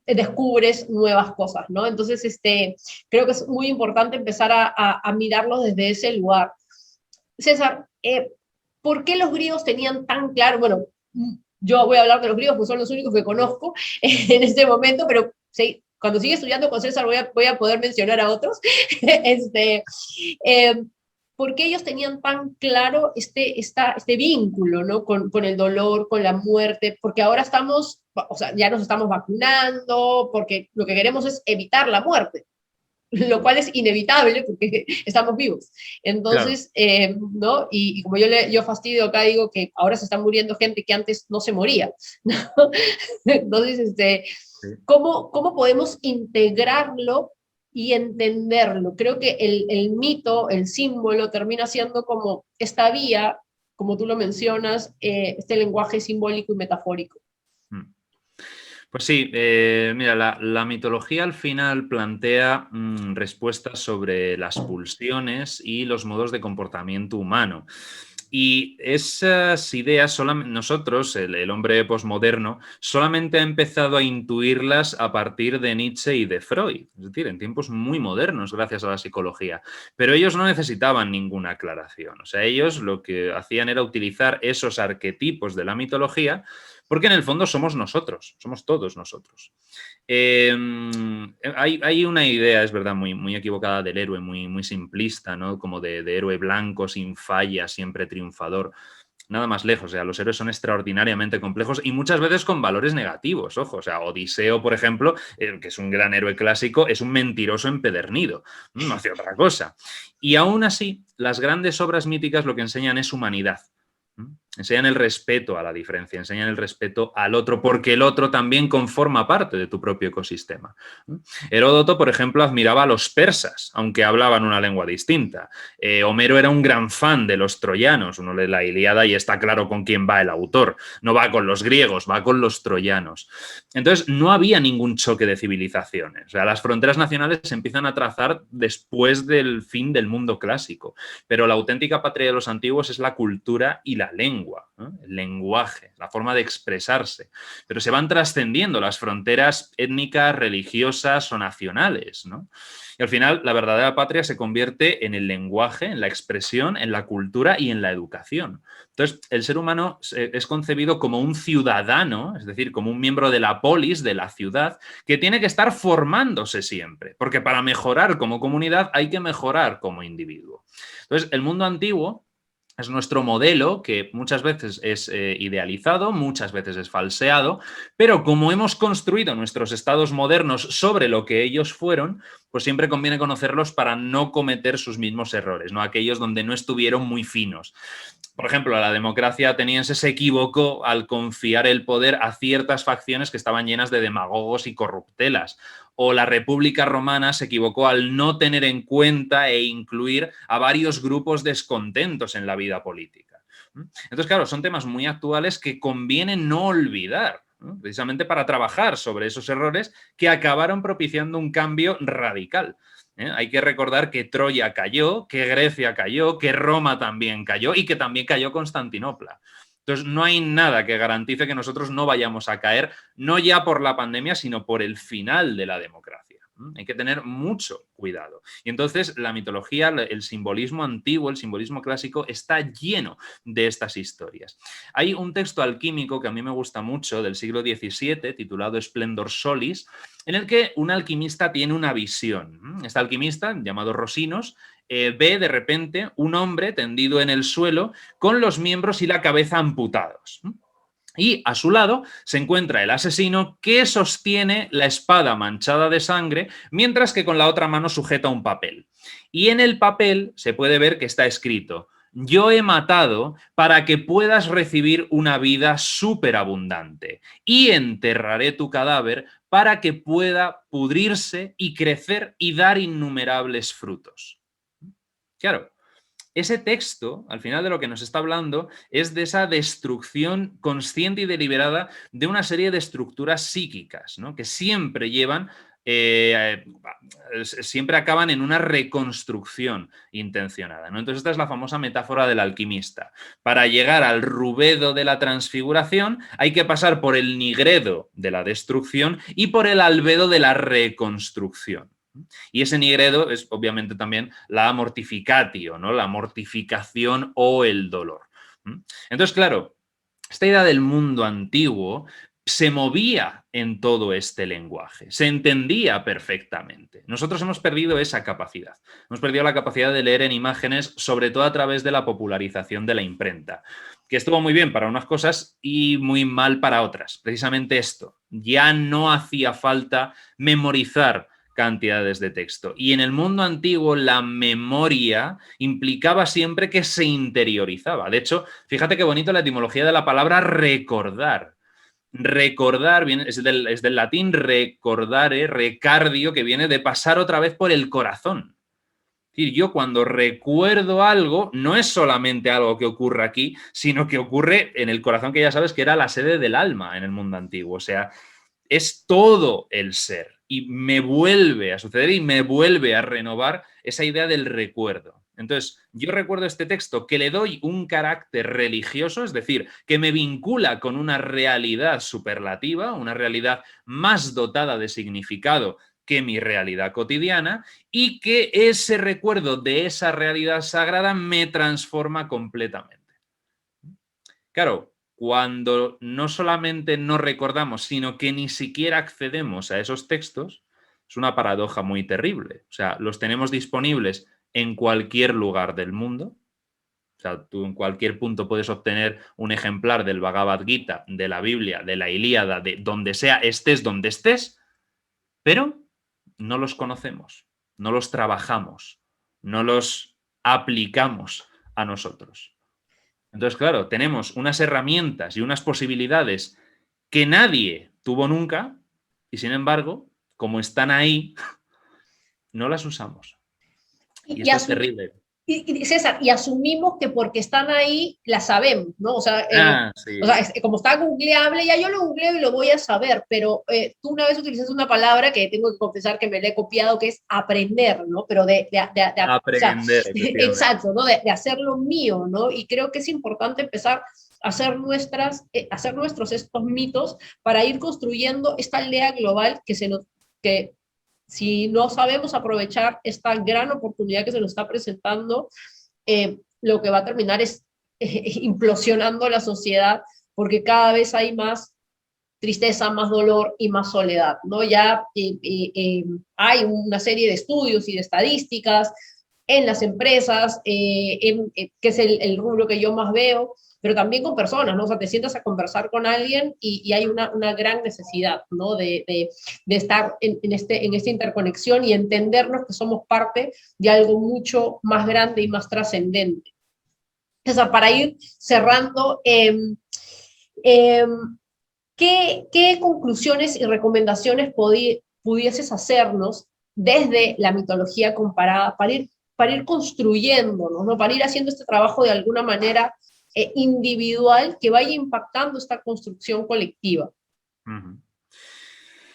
descubres nuevas cosas, ¿no? Entonces, creo que es muy importante empezar a mirarlos desde ese lugar. César, ¿por qué los griegos tenían tan claro? Bueno, yo voy a hablar de los griegos porque son los únicos que conozco en este momento, pero sí, cuando siga estudiando con César voy a poder mencionar a otros. ¿Por qué ellos tenían tan claro este vínculo, ¿no? con el dolor, con la muerte? Porque ahora estamos, o sea, ya nos estamos vacunando, porque lo que queremos es evitar la muerte, lo cual es inevitable porque estamos vivos. Entonces, claro. ¿No? Y como yo fastidio acá, digo que ahora se está muriendo gente que antes no se moría, ¿no? Entonces, sí. ¿Cómo podemos integrarlo y entenderlo? Creo que el mito, el símbolo, termina siendo como esta vía, como tú lo mencionas, este lenguaje simbólico y metafórico. Pues sí, mira, la mitología al final plantea respuestas sobre las pulsiones y los modos de comportamiento humano. Y esas ideas, nosotros, el hombre posmoderno, solamente ha empezado a intuirlas a partir de Nietzsche y de Freud, es decir, en tiempos muy modernos, gracias a la psicología. Pero ellos no necesitaban ninguna aclaración. O sea, ellos lo que hacían era utilizar esos arquetipos de la mitología, porque en el fondo somos nosotros, somos todos nosotros. Hay una idea, es verdad, muy equivocada del héroe, muy simplista, ¿no? Como de héroe blanco, sin falla, siempre triunfador. Nada más lejos, o sea, los héroes son extraordinariamente complejos y muchas veces con valores negativos, ojo. O sea, Odiseo, por ejemplo, que es un gran héroe clásico, es un mentiroso empedernido, no hace otra cosa. Y aún así, las grandes obras míticas lo que enseñan es humanidad. Enseñan el respeto a la diferencia, enseñan el respeto al otro, porque el otro también conforma parte de tu propio ecosistema. Heródoto, por ejemplo, admiraba a los persas, aunque hablaban una lengua distinta. Homero era un gran fan de los troyanos. Uno lee la Ilíada y está claro con quién va el autor. No va con los griegos, va con los troyanos. Entonces, no había ningún choque de civilizaciones. O sea, las fronteras nacionales se empiezan a trazar después del fin del mundo clásico. Pero la auténtica patria de los antiguos es la cultura y la lengua. El lenguaje, la forma de expresarse, pero se van trascendiendo las fronteras étnicas, religiosas o nacionales, ¿no? Y al final la verdadera patria se convierte en el lenguaje, en la expresión, en la cultura y en la educación. Entonces, el ser humano es concebido como un ciudadano, es decir, como un miembro de la polis, de la ciudad, que tiene que estar formándose siempre, porque para mejorar como comunidad hay que mejorar como individuo. Entonces, el mundo antiguo es nuestro modelo, que muchas veces es idealizado, muchas veces es falseado, pero como hemos construido nuestros estados modernos sobre lo que ellos fueron, pues siempre conviene conocerlos para no cometer sus mismos errores, ¿no? Aquellos donde no estuvieron muy finos. Por ejemplo, la democracia ateniense se equivocó al confiar el poder a ciertas facciones que estaban llenas de demagogos y corruptelas. O la República Romana se equivocó al no tener en cuenta e incluir a varios grupos descontentos en la vida política. Entonces, claro, son temas muy actuales que conviene no olvidar, ¿no? Precisamente para trabajar sobre esos errores que acabaron propiciando un cambio radical. Hay que recordar que Troya cayó, que Grecia cayó, que Roma también cayó y que también cayó Constantinopla. Entonces, no hay nada que garantice que nosotros no vayamos a caer, no ya por la pandemia, sino por el final de la democracia. Hay que tener mucho cuidado. Y entonces la mitología, el simbolismo antiguo, el simbolismo clásico está lleno de estas historias. Hay un texto alquímico que a mí me gusta mucho del siglo XVII titulado Splendor Solis, en el que un alquimista tiene una visión. Este alquimista, llamado Rosinos, ve de repente un hombre tendido en el suelo con los miembros y la cabeza amputados. Y a su lado se encuentra el asesino que sostiene la espada manchada de sangre, mientras que con la otra mano sujeta un papel. Y en el papel se puede ver que está escrito: yo he matado para que puedas recibir una vida superabundante y enterraré tu cadáver para que pueda pudrirse y crecer y dar innumerables frutos. Claro. Ese texto, al final de lo que nos está hablando, es de esa destrucción consciente y deliberada de una serie de estructuras psíquicas, ¿no? Que siempre llevan, siempre acaban en una reconstrucción intencionada, ¿no? Entonces esta es la famosa metáfora del alquimista. Para llegar al rubedo de la transfiguración hay que pasar por el nigredo de la destrucción y por el albedo de la reconstrucción. Y ese nigredo es obviamente también la mortificatio, ¿no? La mortificación o el dolor. Entonces, claro, esta idea del mundo antiguo se movía en todo este lenguaje, se entendía perfectamente. Nosotros hemos perdido esa capacidad. Hemos perdido la capacidad de leer en imágenes, sobre todo a través de la popularización de la imprenta, que estuvo muy bien para unas cosas y muy mal para otras. Precisamente esto, ya no hacía falta memorizar cantidades de texto. Y en el mundo antiguo la memoria implicaba siempre que se interiorizaba. De hecho, fíjate qué bonito la etimología de la palabra recordar. Recordar es del latín recordare, recardio, que viene de pasar otra vez por el corazón. Es decir, yo cuando recuerdo algo, no es solamente algo que ocurre aquí, sino que ocurre en el corazón, que ya sabes que era la sede del alma en el mundo antiguo. O sea, es todo el ser y me vuelve a suceder y me vuelve a renovar esa idea del recuerdo. Entonces, yo recuerdo este texto que le doy un carácter religioso, es decir, que me vincula con una realidad superlativa, una realidad más dotada de significado que mi realidad cotidiana, y que ese recuerdo de esa realidad sagrada me transforma completamente. Claro, cuando no solamente no recordamos, sino que ni siquiera accedemos a esos textos, es una paradoja muy terrible. O sea, los tenemos disponibles en cualquier lugar del mundo. O sea, tú en cualquier punto puedes obtener un ejemplar del Bhagavad Gita, de la Biblia, de la Ilíada, de donde sea, estés donde estés, pero no los conocemos, no los trabajamos, no los aplicamos a nosotros. Entonces, claro, tenemos unas herramientas y unas posibilidades que nadie tuvo nunca y, sin embargo, como están ahí, no las usamos. Y Y, esto es terrible. César, y asumimos que porque están ahí, las sabemos, ¿no? Sí. Como está googleable, ya yo lo googleo y lo voy a saber, pero tú una vez utilizaste una palabra que tengo que confesar que me la he copiado, que es aprender, ¿no? Pero Aprender, efectivamente. exacto, ¿no? De hacerlo mío, ¿no? Y creo que es importante empezar a hacer nuestros estos mitos para ir construyendo esta aldea global que si no sabemos aprovechar esta gran oportunidad que se nos está presentando, lo que va a terminar es implosionando la sociedad, porque cada vez hay más tristeza, más dolor y más soledad, ¿no? Ya hay una serie de estudios y de estadísticas en las empresas, que es el rubro que yo más veo, pero también con personas, ¿no? O sea, te sientas a conversar con alguien y hay una gran necesidad, ¿no? De estar en esta interconexión y entendernos que somos parte de algo mucho más grande y más trascendente. O sea, para ir cerrando, ¿qué conclusiones y recomendaciones pudieses hacernos desde la mitología comparada para ir construyéndonos, ¿no? Para ir haciendo este trabajo de alguna manera individual que vaya impactando esta construcción colectiva?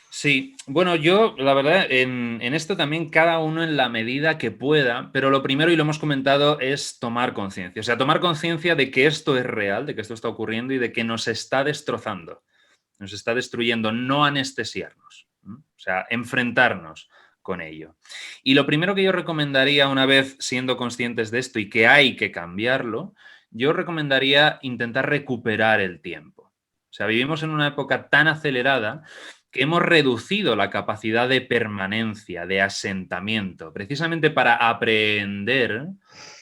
Sí, bueno, yo la verdad en esto también cada uno en la medida que pueda, pero lo primero, y lo hemos comentado, es tomar conciencia. O sea, tomar conciencia de que esto es real, de que esto está ocurriendo y de que nos está destrozando, nos está destruyendo, no anestesiarnos, ¿no? O sea, enfrentarnos con ello. Y lo primero que yo recomendaría, una vez siendo conscientes de esto y que hay que cambiarlo, yo recomendaría intentar recuperar el tiempo. O sea, vivimos en una época tan acelerada que hemos reducido la capacidad de permanencia, de asentamiento. Precisamente para aprender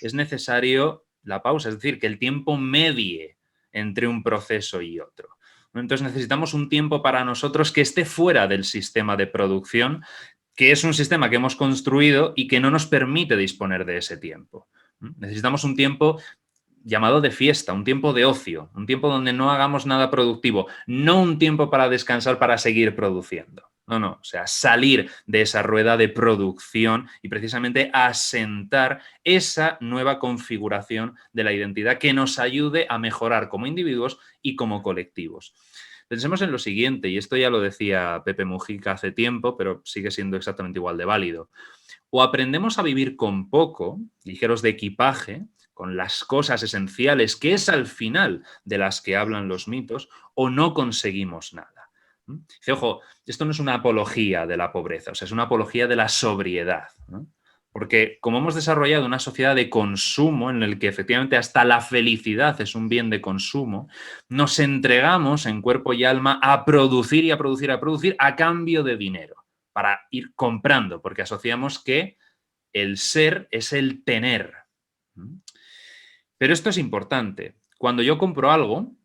es necesario la pausa, es decir, que el tiempo medie entre un proceso y otro. Entonces necesitamos un tiempo para nosotros que esté fuera del sistema de producción, que es un sistema que hemos construido y que no nos permite disponer de ese tiempo. Necesitamos un tiempo llamado de fiesta, un tiempo de ocio, un tiempo donde no hagamos nada productivo, no un tiempo para descansar para seguir produciendo. No, o sea, salir de esa rueda de producción y precisamente asentar esa nueva configuración de la identidad que nos ayude a mejorar como individuos y como colectivos. Pensemos en lo siguiente, y esto ya lo decía Pepe Mujica hace tiempo, pero sigue siendo exactamente igual de válido. O aprendemos a vivir con poco, ligeros de equipaje, con las cosas esenciales, que es al final de las que hablan los mitos, o no conseguimos nada. Dice, ojo, esto no es una apología de la pobreza, o sea, es una apología de la sobriedad, ¿no? Porque como hemos desarrollado una sociedad de consumo en el que efectivamente hasta la felicidad es un bien de consumo, nos entregamos en cuerpo y alma a producir y a producir, a producir a cambio de dinero, para ir comprando, porque asociamos que el ser es el tener. Pero esto es importante. Cuando yo compro algo,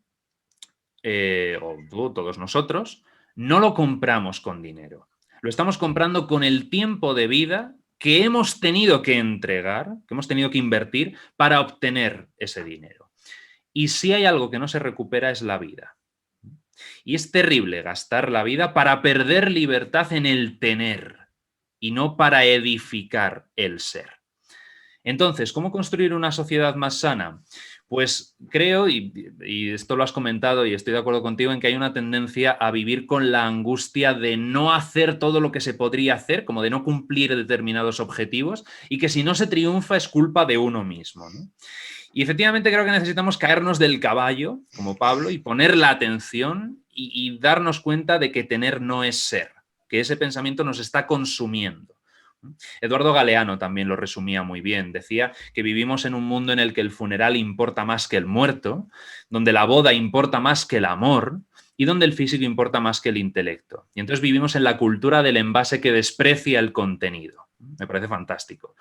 o tú, todos nosotros, no lo compramos con dinero. Lo estamos comprando con el tiempo de vida que hemos tenido que entregar, que hemos tenido que invertir para obtener ese dinero. Y si hay algo que no se recupera es la vida. Y es terrible gastar la vida para perder libertad en el tener y no para edificar el ser. Entonces, ¿cómo construir una sociedad más sana? Pues creo, y esto lo has comentado y estoy de acuerdo contigo, en que hay una tendencia a vivir con la angustia de no hacer todo lo que se podría hacer, como de no cumplir determinados objetivos, y que si no se triunfa es culpa de uno mismo, ¿no? Y efectivamente creo que necesitamos caernos del caballo, como Pablo, y poner la atención y darnos cuenta de que tener no es ser, que ese pensamiento nos está consumiendo. Eduardo Galeano también lo resumía muy bien. Decía que vivimos en un mundo en el que el funeral importa más que el muerto, donde la boda importa más que el amor y donde el físico importa más que el intelecto. Y entonces vivimos en la cultura del envase que desprecia el contenido. Me parece fantástico.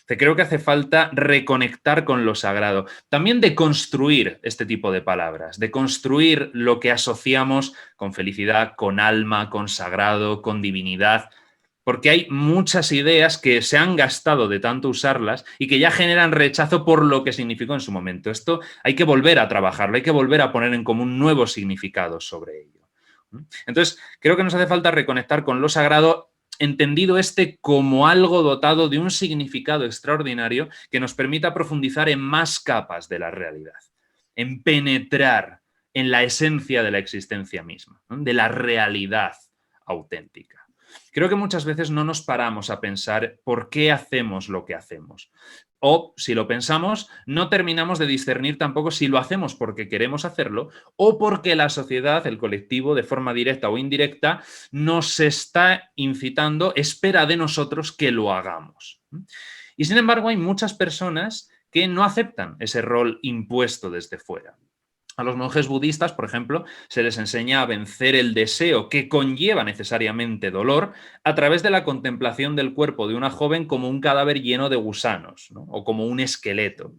Creo que hace falta reconectar con lo sagrado. También de construir este tipo de palabras, de construir lo que asociamos con felicidad, con alma, con sagrado, con divinidad. Porque hay muchas ideas que se han gastado de tanto usarlas y que ya generan rechazo por lo que significó en su momento. Esto hay que volver a trabajarlo, hay que volver a poner en común nuevos significados sobre ello. Entonces, creo que nos hace falta reconectar con lo sagrado, entendido como algo dotado de un significado extraordinario que nos permita profundizar en más capas de la realidad, en penetrar en la esencia de la existencia misma, ¿no? De la realidad auténtica. Creo que muchas veces no nos paramos a pensar por qué hacemos lo que hacemos. O, si lo pensamos, no terminamos de discernir tampoco si lo hacemos porque queremos hacerlo o porque la sociedad, el colectivo, de forma directa o indirecta, nos está incitando, espera de nosotros que lo hagamos. Y sin embargo, hay muchas personas que no aceptan ese rol impuesto desde fuera. A los monjes budistas, por ejemplo, se les enseña a vencer el deseo que conlleva necesariamente dolor a través de la contemplación del cuerpo de una joven como un cadáver lleno de gusanos, ¿no? O como un esqueleto.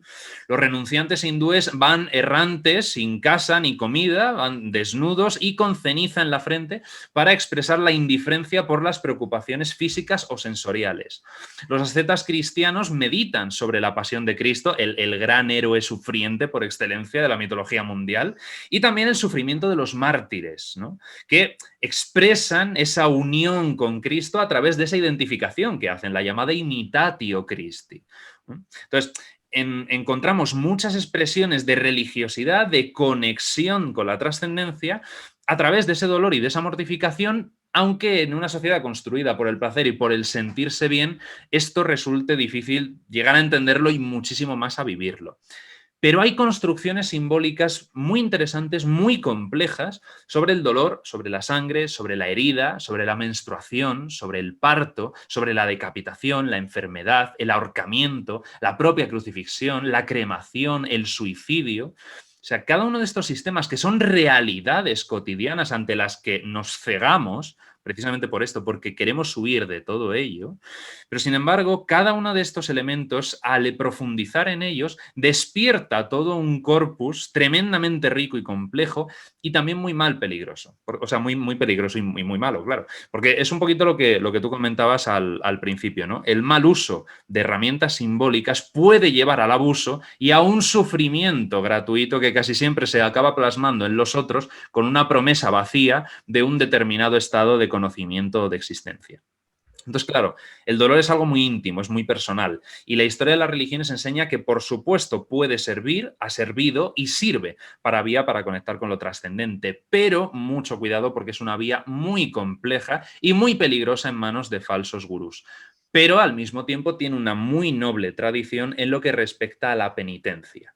Los renunciantes hindúes van errantes, sin casa ni comida, van desnudos y con ceniza en la frente para expresar la indiferencia por las preocupaciones físicas o sensoriales. Los ascetas cristianos meditan sobre la pasión de Cristo, el gran héroe sufriente por excelencia de la mitología mundial, y también el sufrimiento de los mártires, ¿no? Que expresan esa unión con Cristo a través de esa identificación que hacen, la llamada imitatio Christi. Entonces, encontramos muchas expresiones de religiosidad, de conexión con la trascendencia, a través de ese dolor y de esa mortificación, aunque en una sociedad construida por el placer y por el sentirse bien, esto resulte difícil llegar a entenderlo y muchísimo más a vivirlo. Pero hay construcciones simbólicas muy interesantes, muy complejas, sobre el dolor, sobre la sangre, sobre la herida, sobre la menstruación, sobre el parto, sobre la decapitación, la enfermedad, el ahorcamiento, la propia crucifixión, la cremación, el suicidio. O sea, cada uno de estos sistemas que son realidades cotidianas ante las que nos cegamos precisamente por esto, porque queremos huir de todo ello. Pero sin embargo, cada uno de estos elementos, al profundizar en ellos, despierta todo un corpus tremendamente rico y complejo y también muy peligroso. O sea, muy peligroso y muy malo, claro. Porque es un poquito lo que tú comentabas al principio, ¿no? El mal uso de herramientas simbólicas puede llevar al abuso y a un sufrimiento gratuito que casi siempre se acaba plasmando en los otros con una promesa vacía de un determinado estado de conocimiento o de existencia. Entonces, claro, el dolor es algo muy íntimo, es muy personal. Y la historia de las religiones enseña que, por supuesto, puede servir, ha servido y sirve para conectar con lo trascendente. Pero mucho cuidado porque es una vía muy compleja y muy peligrosa en manos de falsos gurús. Pero al mismo tiempo tiene una muy noble tradición en lo que respecta a la penitencia.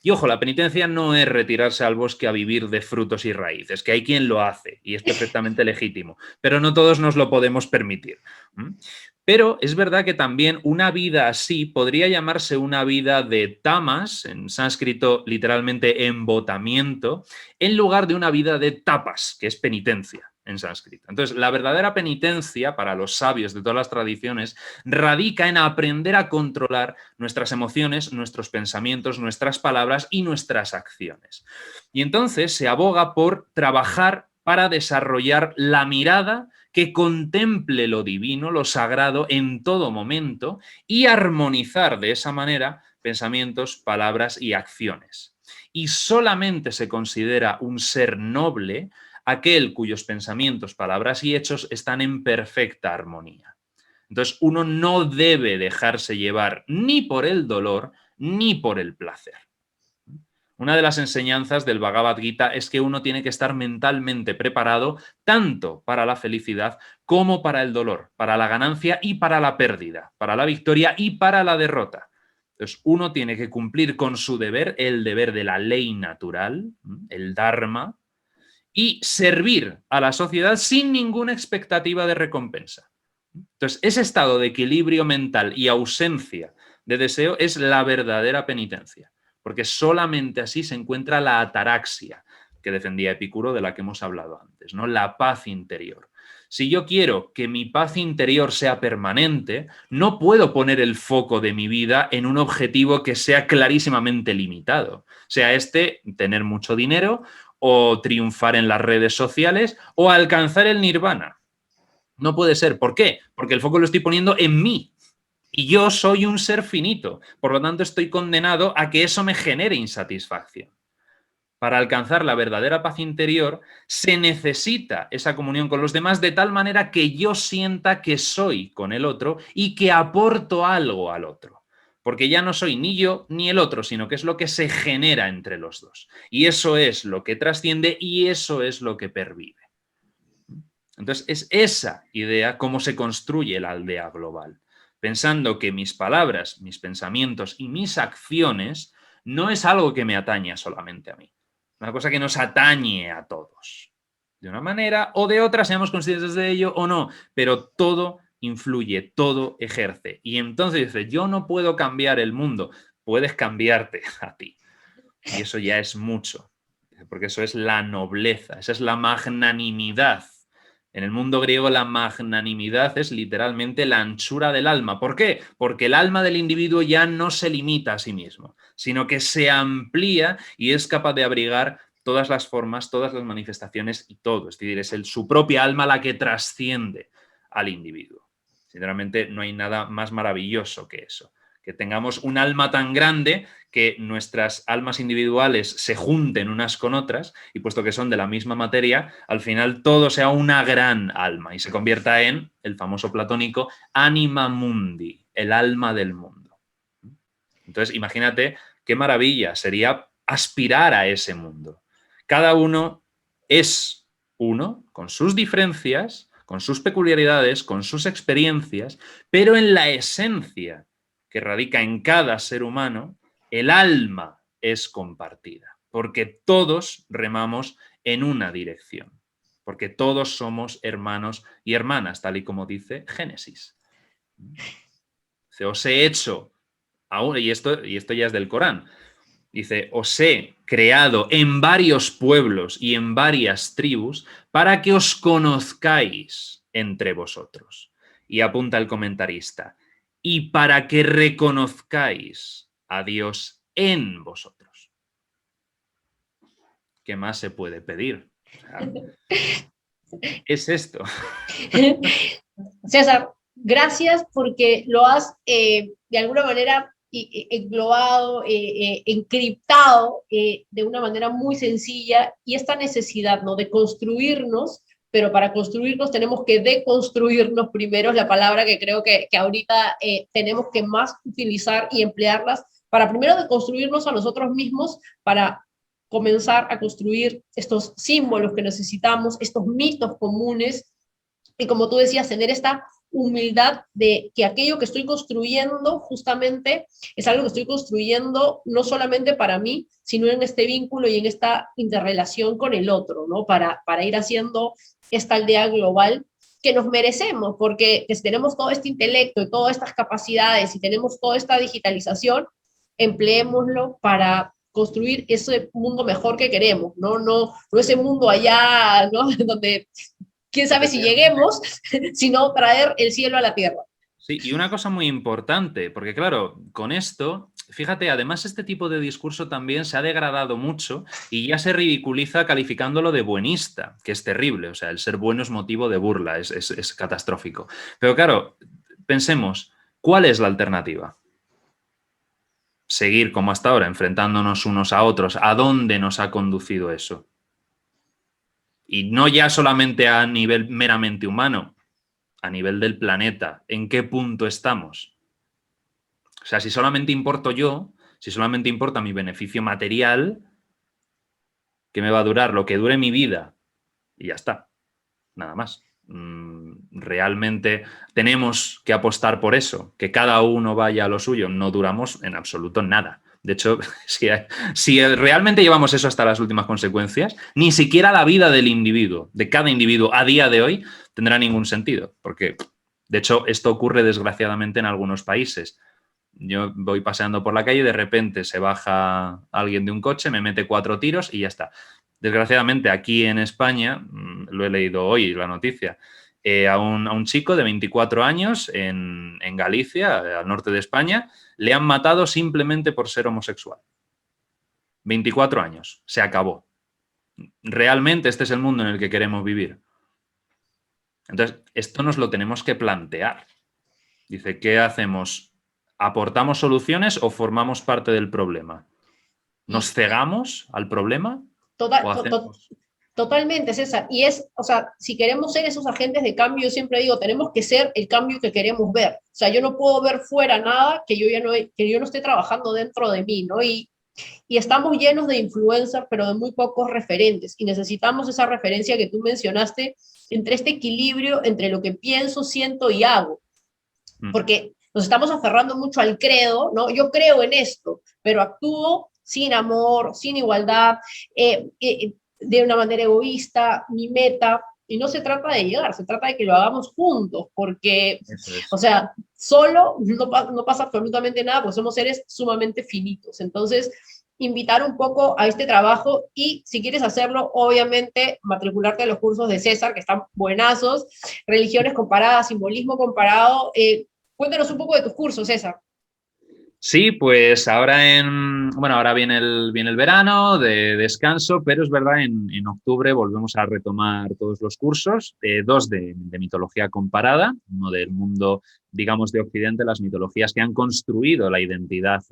Y ojo, la penitencia no es retirarse al bosque a vivir de frutos y raíces, que hay quien lo hace y es perfectamente legítimo, pero no todos nos lo podemos permitir. Pero es verdad que también una vida así podría llamarse una vida de tamas, en sánscrito literalmente embotamiento, en lugar de una vida de tapas, que es penitencia en sánscrito. Entonces, la verdadera penitencia para los sabios de todas las tradiciones radica en aprender a controlar nuestras emociones, nuestros pensamientos, nuestras palabras y nuestras acciones. Y entonces se aboga por trabajar para desarrollar la mirada que contemple lo divino, lo sagrado en todo momento y armonizar de esa manera pensamientos, palabras y acciones. Y solamente se considera un ser noble aquel cuyos pensamientos, palabras y hechos están en perfecta armonía. Entonces, uno no debe dejarse llevar ni por el dolor ni por el placer. Una de las enseñanzas del Bhagavad Gita es que uno tiene que estar mentalmente preparado tanto para la felicidad como para el dolor, para la ganancia y para la pérdida, para la victoria y para la derrota. Entonces, uno tiene que cumplir con su deber, el deber de la ley natural, el dharma, y servir a la sociedad sin ninguna expectativa de recompensa. Entonces, ese estado de equilibrio mental y ausencia de deseo es la verdadera penitencia, porque solamente así se encuentra la ataraxia que defendía Epicuro, de la que hemos hablado antes, ¿no? La paz interior. Si yo quiero que mi paz interior sea permanente, no puedo poner el foco de mi vida en un objetivo que sea clarísimamente limitado. Sea tener mucho dinero o triunfar en las redes sociales o alcanzar el nirvana. No puede ser. ¿Por qué? Porque el foco lo estoy poniendo en mí. Y yo soy un ser finito. Por lo tanto, estoy condenado a que eso me genere insatisfacción. Para alcanzar la verdadera paz interior, se necesita esa comunión con los demás de tal manera que yo sienta que soy con el otro y que aporto algo al otro. Porque ya no soy ni yo ni el otro, sino que es lo que se genera entre los dos. Y eso es lo que trasciende y eso es lo que pervive. Entonces, es esa idea cómo se construye la aldea global. Pensando que mis palabras, mis pensamientos y mis acciones no es algo que me atañe solamente a mí. Una cosa que nos atañe a todos. De una manera o de otra, seamos conscientes de ello o no, pero todo influye, todo ejerce. Y entonces dice, yo no puedo cambiar el mundo, puedes cambiarte a ti. Y eso ya es mucho, porque eso es la nobleza, esa es la magnanimidad. En el mundo griego la magnanimidad es literalmente la anchura del alma. ¿Por qué? Porque el alma del individuo ya no se limita a sí mismo, sino que se amplía y es capaz de abrigar todas las formas, todas las manifestaciones y todo. Es decir, es su propia alma la que trasciende al individuo. Sinceramente, no hay nada más maravilloso que eso. Que tengamos un alma tan grande que nuestras almas individuales se junten unas con otras y puesto que son de la misma materia, al final todo sea una gran alma y se convierta en el famoso platónico anima mundi, el alma del mundo. Entonces, imagínate qué maravilla sería aspirar a ese mundo. Cada uno es uno con sus diferencias, con sus peculiaridades, con sus experiencias, pero en la esencia que radica en cada ser humano, el alma es compartida, porque todos remamos en una dirección, porque todos somos hermanos y hermanas, tal y como dice Génesis. Os he hecho, y esto ya es del Corán, Dice, os he creado en varios pueblos y en varias tribus para que os conozcáis entre vosotros. Y apunta el comentarista, y para que reconozcáis a Dios en vosotros. ¿Qué más se puede pedir? O sea, es esto. César, gracias porque lo has de alguna manera englobado, encriptado de una manera muy sencilla, y esta necesidad, ¿no?, de construirnos, pero para construirnos tenemos que deconstruirnos primero, es la palabra que creo que ahorita tenemos que más utilizar y emplearlas para primero deconstruirnos a nosotros mismos, para comenzar a construir estos símbolos que necesitamos, estos mitos comunes, y como tú decías, tener esta humildad de que aquello que estoy construyendo justamente es algo que estoy construyendo no solamente para mí, sino en este vínculo y en esta interrelación con el otro, ¿no? Para ir haciendo esta aldea global que nos merecemos, porque si tenemos todo este intelecto y todas estas capacidades y tenemos toda esta digitalización, empleémoslo para construir ese mundo mejor que queremos, no ese mundo allá, ¿no?, donde quién sabe si lleguemos, sino traer el cielo a la tierra. Sí, y una cosa muy importante, porque claro, con esto, fíjate, además este tipo de discurso también se ha degradado mucho y ya se ridiculiza calificándolo de buenista, que es terrible, o sea, el ser bueno es motivo de burla, es catastrófico. Pero claro, pensemos, ¿cuál es la alternativa? Seguir como hasta ahora, enfrentándonos unos a otros. ¿A dónde nos ha conducido eso? Y no ya solamente a nivel meramente humano, a nivel del planeta. ¿En qué punto estamos? O sea, si solamente importo yo, si solamente importa mi beneficio material, ¿qué me va a durar? Lo que dure mi vida. Y ya está. Nada más. Realmente tenemos que apostar por eso, que cada uno vaya a lo suyo. No duramos en absoluto nada. De hecho, si realmente llevamos eso hasta las últimas consecuencias, ni siquiera la vida del individuo, de cada individuo a día de hoy, tendrá ningún sentido. Porque, de hecho, esto ocurre desgraciadamente en algunos países. Yo voy paseando por la calle y de repente se baja alguien de un coche, me mete 4 tiros y ya está. Desgraciadamente, aquí en España, lo he leído hoy, la noticia, a un chico de 24 años en Galicia, al norte de España, le han matado simplemente por ser homosexual. 24 años, se acabó. ¿Realmente este es el mundo en el que queremos vivir? Entonces, esto nos lo tenemos que plantear. Dice, ¿qué hacemos? ¿Aportamos soluciones o formamos parte del problema? ¿Nos cegamos al problema? Totalmente, César. Y o sea, si queremos ser esos agentes de cambio, yo siempre digo, tenemos que ser el cambio que queremos ver. O sea, yo no puedo ver fuera nada que yo no esté trabajando dentro de mí, ¿no? Y estamos llenos de influencers, pero de muy pocos referentes. Y necesitamos esa referencia que tú mencionaste, entre este equilibrio entre lo que pienso, siento y hago. Porque nos estamos aferrando mucho al credo, ¿no? Yo creo en esto, pero actúo sin amor, sin igualdad, de una manera egoísta, mi meta, y no se trata de llegar, se trata de que lo hagamos juntos, porque, o sea, solo no pasa absolutamente nada, porque somos seres sumamente finitos. Entonces, invitar un poco a este trabajo, y si quieres hacerlo, obviamente, matricularte a los cursos de César, que están buenazos, religiones comparadas, simbolismo comparado. Cuéntanos un poco de tus cursos, César. Sí, pues ahora ahora viene el verano de descanso, pero es verdad, en octubre volvemos a retomar todos los cursos, 2 de mitología comparada, uno del mundo, digamos, de Occidente, las mitologías que han construido la identidad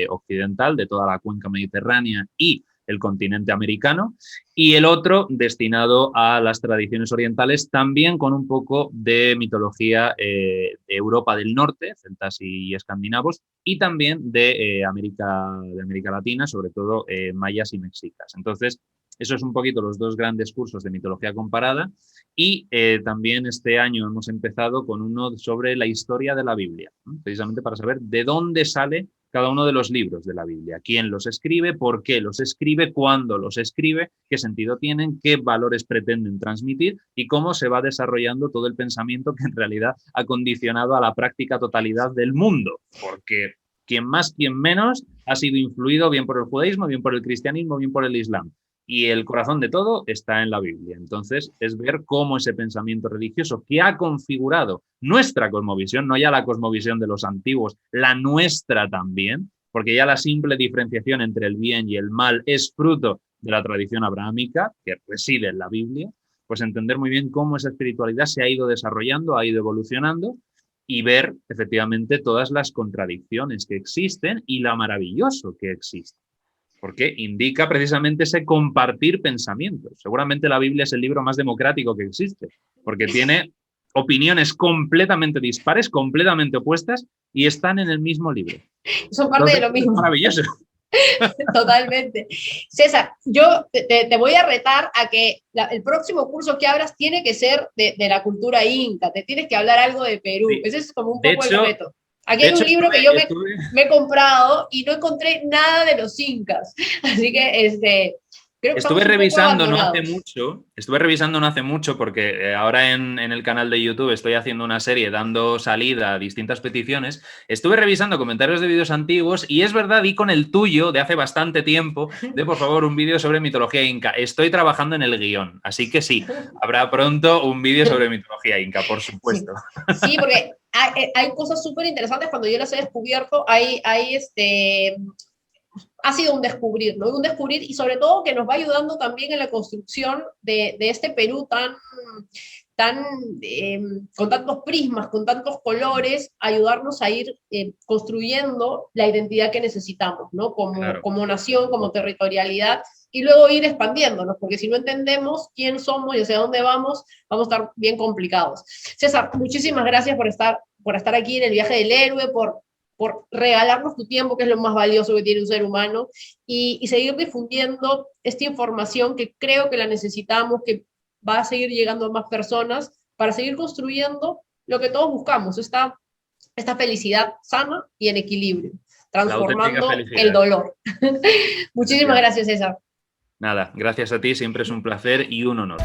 occidental de toda la cuenca mediterránea y el continente americano, y el otro destinado a las tradiciones orientales, también con un poco de mitología de Europa del Norte, celtas y escandinavos, y también de América Latina, sobre todo mayas y mexicas. Entonces, eso es un poquito los 2 grandes cursos de mitología comparada, y también este año hemos empezado con uno sobre la historia de la Biblia, ¿no? Precisamente para saber de dónde sale cada uno de los libros de la Biblia, quién los escribe, por qué los escribe, cuándo los escribe, qué sentido tienen, qué valores pretenden transmitir y cómo se va desarrollando todo el pensamiento que en realidad ha condicionado a la práctica totalidad del mundo. Porque Quien más, quien menos, ha sido influido bien por el judaísmo, bien por el cristianismo, bien por el islam. Y el corazón de todo está en la Biblia. Entonces, es ver cómo ese pensamiento religioso que ha configurado nuestra cosmovisión, no ya la cosmovisión de los antiguos, la nuestra también, porque ya la simple diferenciación entre el bien y el mal es fruto de la tradición abrahámica, que reside en la Biblia, pues entender muy bien cómo esa espiritualidad se ha ido desarrollando, ha ido evolucionando, y ver efectivamente todas las contradicciones que existen y lo maravilloso que existe. Porque indica precisamente ese compartir pensamientos. Seguramente la Biblia es el libro más democrático que existe, porque tiene opiniones completamente dispares, completamente opuestas, y están en el mismo libro. Son parte de lo mismo. Es maravilloso. Totalmente. César, yo te voy a retar a que el próximo curso que abras tiene que ser de la cultura inca, te tienes que hablar algo de Perú, sí. Ese es como un poco el reto. Aquí hay un libro que yo me he comprado y no encontré nada de los incas, así que creo que estuve revisando no hace mucho porque ahora en el canal de YouTube estoy haciendo una serie dando salida a distintas peticiones. Estuve revisando comentarios de vídeos antiguos y es verdad, di con el tuyo de hace bastante tiempo, de por favor un vídeo sobre mitología inca. Estoy trabajando en el guión, así que sí, habrá pronto un vídeo sobre mitología inca, por supuesto. Sí, porque hay cosas súper interesantes cuando yo las he descubierto, ha sido un descubrir, ¿no? Un descubrir y sobre todo que nos va ayudando también en la construcción de este Perú con tantos prismas, con tantos colores, ayudarnos a ir construyendo la identidad que necesitamos, ¿no? Como nación, como territorialidad, y luego ir expandiéndonos, porque si no entendemos quién somos y hacia dónde vamos a estar bien complicados. César, muchísimas gracias por estar aquí en el viaje del héroe, por regalarnos tu tiempo, que es lo más valioso que tiene un ser humano, y seguir difundiendo esta información que creo que la necesitamos, que va a seguir llegando a más personas, para seguir construyendo lo que todos buscamos, esta felicidad sana y en equilibrio, transformando el dolor. Muchísimas gracias, César. Nada, gracias a ti, siempre es un placer y un honor.